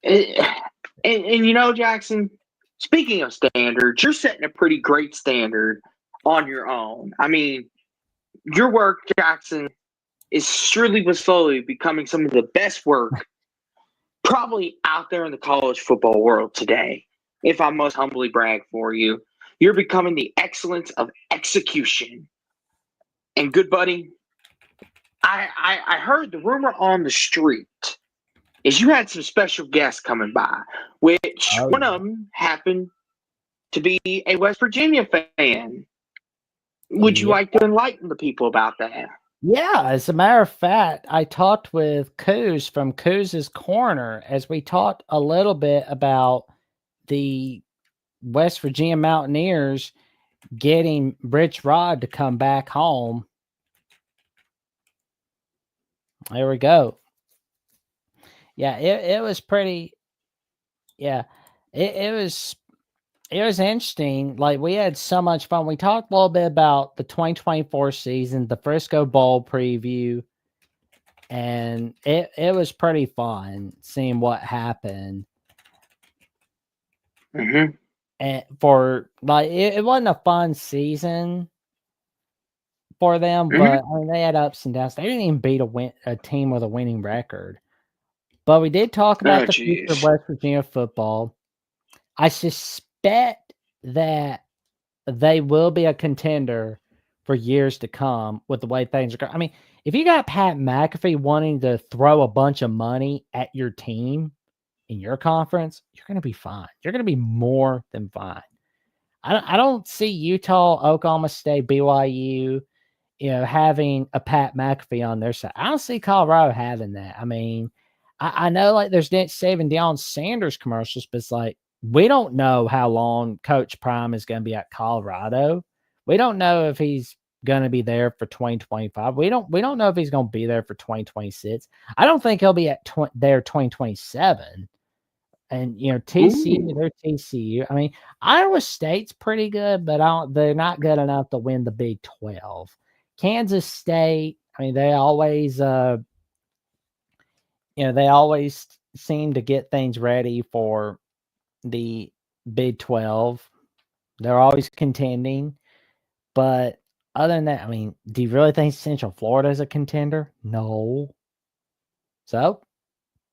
And Jackson, speaking of standards, you're setting a pretty great standard on your own. I mean, your work, Jackson, is surely but slowly becoming some of the best work probably out there in the college football world today. If I must humbly brag for you, you're becoming the excellence of execution. And good buddy, I heard the rumor on the street is you had some special guests coming by, which one of them happened to be a West Virginia fan. Would you like to enlighten the people about that? Yeah, as a matter of fact, I talked with Coos from Coos's Corner as we talked a little bit about the West Virginia Mountaineers getting Rich Rod to come back home. There we go. Yeah, it was pretty. Yeah, it was interesting. Like, we had so much fun. We talked a little bit about the 2024 season, the Frisco Bowl preview, and it was pretty fun seeing what happened. Mm-hmm. And for like, it wasn't a fun season for them, but I mean, they had ups and downs. They didn't even beat a team with a winning record. But we did talk about the future of West Virginia football. I suspect that they will be a contender for years to come with the way things are going. I mean, if you got Pat McAfee wanting to throw a bunch of money at your team in your conference, you're going to be fine. You're going to be more than fine. I don't see Utah, Oklahoma State, BYU, having a Pat McAfee on their side. I don't see Colorado having that. I mean, I know like there's Nick Saban, Deion Sanders commercials, but it's like, we don't know how long Coach Prime is going to be at Colorado. We don't know if he's going to be there for 2025. We don't know if he's going to be there for 2026. I don't think he'll be at there 2027. And TCU, they're TCU. I mean, Iowa State's pretty good, but they're not good enough to win the Big 12. Kansas State, I mean, they always seem to get things ready for the Big 12. They're always contending. But other than that, I mean, do you really think Central Florida is a contender? No. So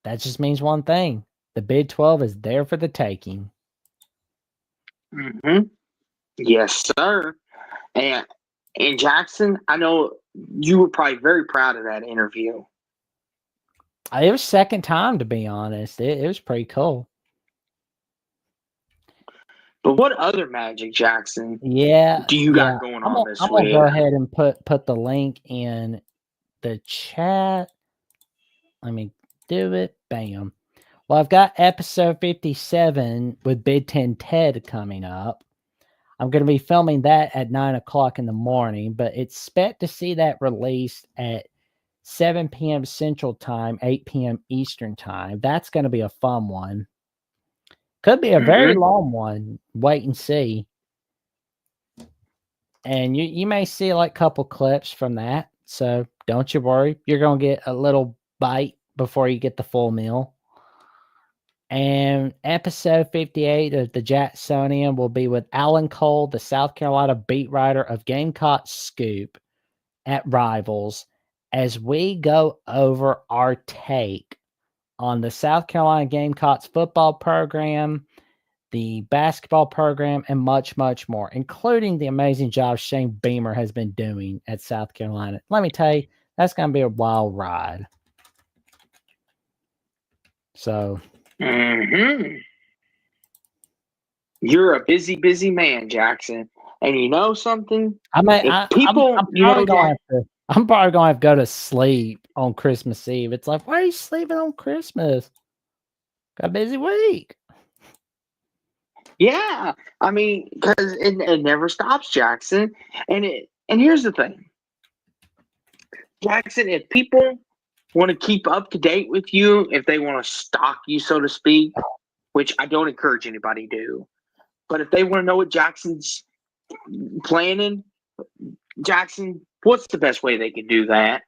that just means one thing. The Big 12 is there for the taking. Mm-hmm. Yes, sir. And Jackson, I know you were probably very proud of that interview. It was second time, to be honest. It was pretty cool. But what other Magic, Jackson? Yeah, do you got going on this week? I'm gonna go ahead and put the link in the chat. Let me do it. Bam. Well, I've got episode 57 with Big Ten Ted coming up. I'm going to be filming that at 9 o'clock in the morning, but expect to see that released at 7 p.m. Central Time, 8 p.m. Eastern Time. That's going to be a fun one. Could be a very long one. Wait and see. And you may see like a couple clips from that. So don't you worry. You're going to get a little bite before you get the full meal. And episode 58 of the Jacksonian will be with Alan Cole, the South Carolina beat writer of Gamecock Scoop at Rivals, as we go over our take on the South Carolina Gamecocks football program, the basketball program, and much, much more, including the amazing job Shane Beamer has been doing at South Carolina. Let me tell you, that's going to be a wild ride. So... You're a busy, busy man, Jackson. And you know something? I mean, I'm probably going to have to go to sleep on Christmas Eve. It's like, why are you sleeping on Christmas? Got a busy week. Yeah, I mean, because it never stops, Jackson. And here's the thing, Jackson. If people want to keep up to date with you, if they want to stalk you, so to speak, which I don't encourage anybody to do, but if they want to know what Jackson's planning, Jackson, what's the best way they can do that?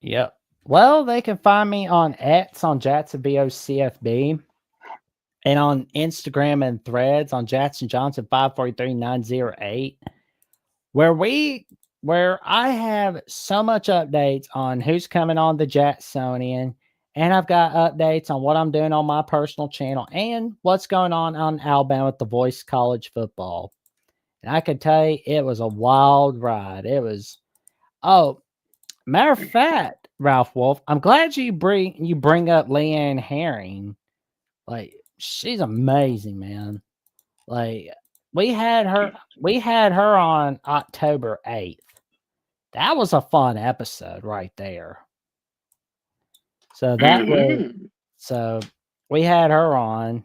Yep. Well, they can find me on X on Jackson BOCFB and on Instagram and Threads on Jackson Johnson 543908, where I have so much updates on who's coming on the Jacksonian, and I've got updates on what I'm doing on my personal channel and what's going on Alabama with the Voice College football. And I can tell you, it was a wild ride. It was, matter of fact, Ralph Wolf, I'm glad you bring up Leanne Herring. Like, she's amazing, man. Like, we had her on October 8th. That was a fun episode right there. So so we had her on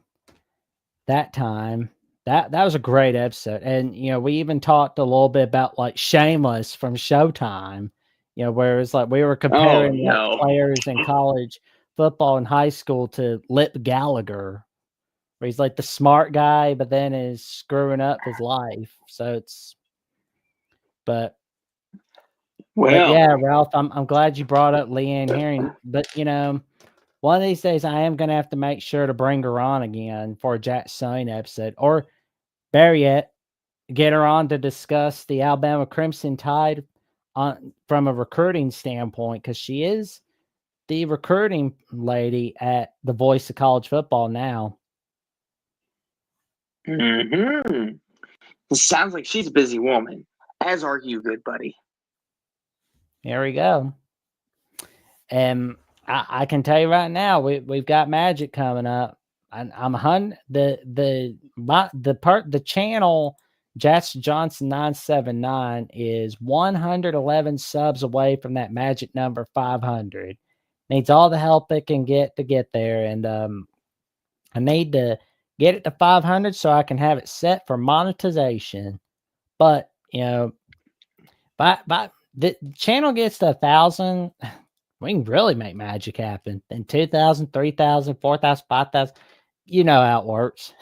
that time. That was a great episode. And we even talked a little bit about like Shameless from Showtime, where it's like we were comparing players in college football in high school to Lip Gallagher, where he's like the smart guy, but then is screwing up his life. So but yeah, Ralph, I'm glad you brought up Leanne Herring. But one of these days I am gonna have to make sure to bring her on again for a Jackson episode, or better yet, get her on to discuss the Alabama Crimson Tide from a recruiting standpoint, because she is the recruiting lady at the Voice of College Football now. It sounds like she's a busy woman, as are you, good buddy. There we go. And I can tell you right now, we've got Magic coming up. I'm the channel Jackson Johnson 979 is 111 subs away from that magic number 500. Needs all the help it can get to get there, and I need to get it to 500 so I can have it set for monetization. But by the channel gets to 1,000, we can really make magic happen. In 2,000, 3,000, 4,000, 5,000, you know how it works.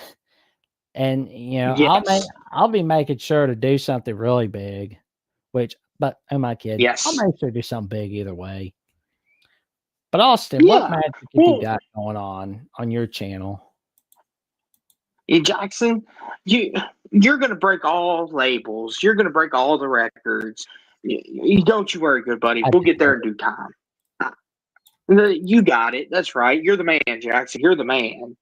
And Yes. I'll be making sure to do something really big. But am I kidding? I'll Yes. make sure to do something big either way. But Austin, what Yeah. magic have you Well, got going on your channel? Jackson, you're gonna break all labels. You're gonna break all the records. Don't you worry, good buddy. I We'll get there did. in due time. You got it. That's right. You're the man, Jackson. You're the man.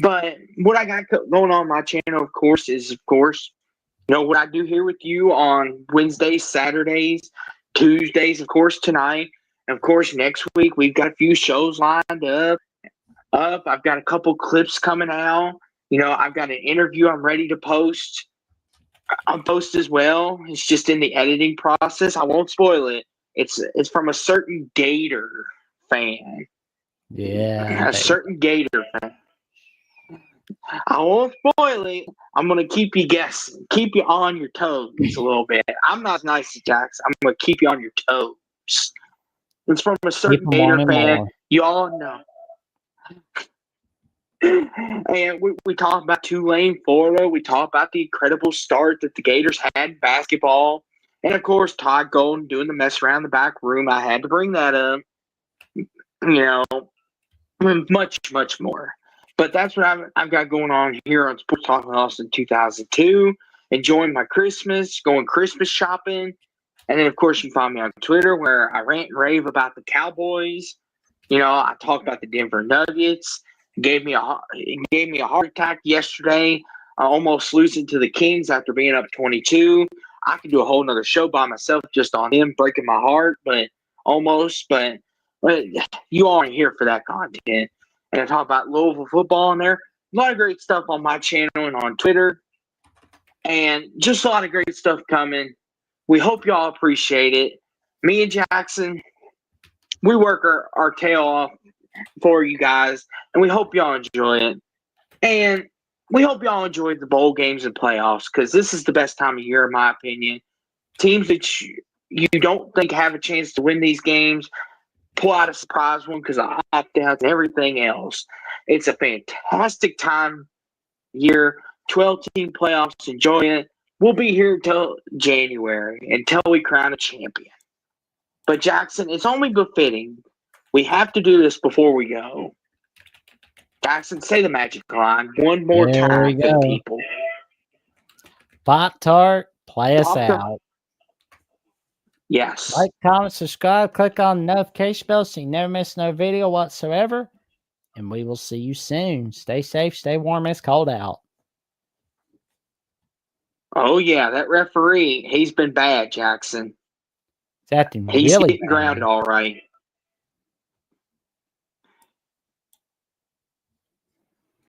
But what I got going on my channel, of course, is what I do here with you on Wednesdays, Saturdays, Tuesdays, of course, tonight. And of course, next week we've got a few shows lined up. I've got a couple clips coming out. I've got an interview I'm ready to post. I'll post as well. It's just in the editing process. I won't spoil it. It's from a certain Gator fan. Yeah, A certain Gator fan. I won't spoil it. I'm gonna keep you guessing, keep you on your toes a little bit. I'm not as nice as Jax. I'm gonna keep you on your toes. It's from a certain keep them Gator wanting fan. more. You all know. And we talk about Tulane, Florida. We talk about the incredible start that the Gators had in basketball. And of course, Todd Golden doing the mess around the back room. I had to bring that up. Much, much more. But that's what I've got going on here on Sports Talk in Austin 2002. Enjoying my Christmas, going Christmas shopping. And then, of course, you can find me on Twitter where I rant and rave about the Cowboys. I talk about the Denver Nuggets. It gave me a heart attack yesterday, almost losing to the Kings after being up 22. I could do a whole nother show by myself just on him breaking my heart, but you aren't here for that content. And I talk about Louisville football in there. A lot of great stuff on my channel and on Twitter. And just a lot of great stuff coming. We hope y'all appreciate it. Me and Jackson, we work our tail off for you guys, and we hope y'all enjoy it. And we hope y'all enjoy the bowl games and playoffs because this is the best time of year, in my opinion. Teams that you don't think have a chance to win these games pull out a surprise one because of opt-outs and everything else. It's a fantastic time year. 12-team playoffs. Enjoy it. We'll be here until January, until we crown a champion. But Jackson, it's only befitting. We have to do this before we go. Jackson, say the magic line one more There we time for the go. people. Pop Tart, play us Pop-Tart. out. Yes. Like, comment, subscribe, click on the notification bell so you never miss no video whatsoever. And we will see you soon. Stay safe, stay warm. It's cold out. Oh, yeah, that referee, he's been bad, Jackson. It's acting He's really getting bad. grounded all right.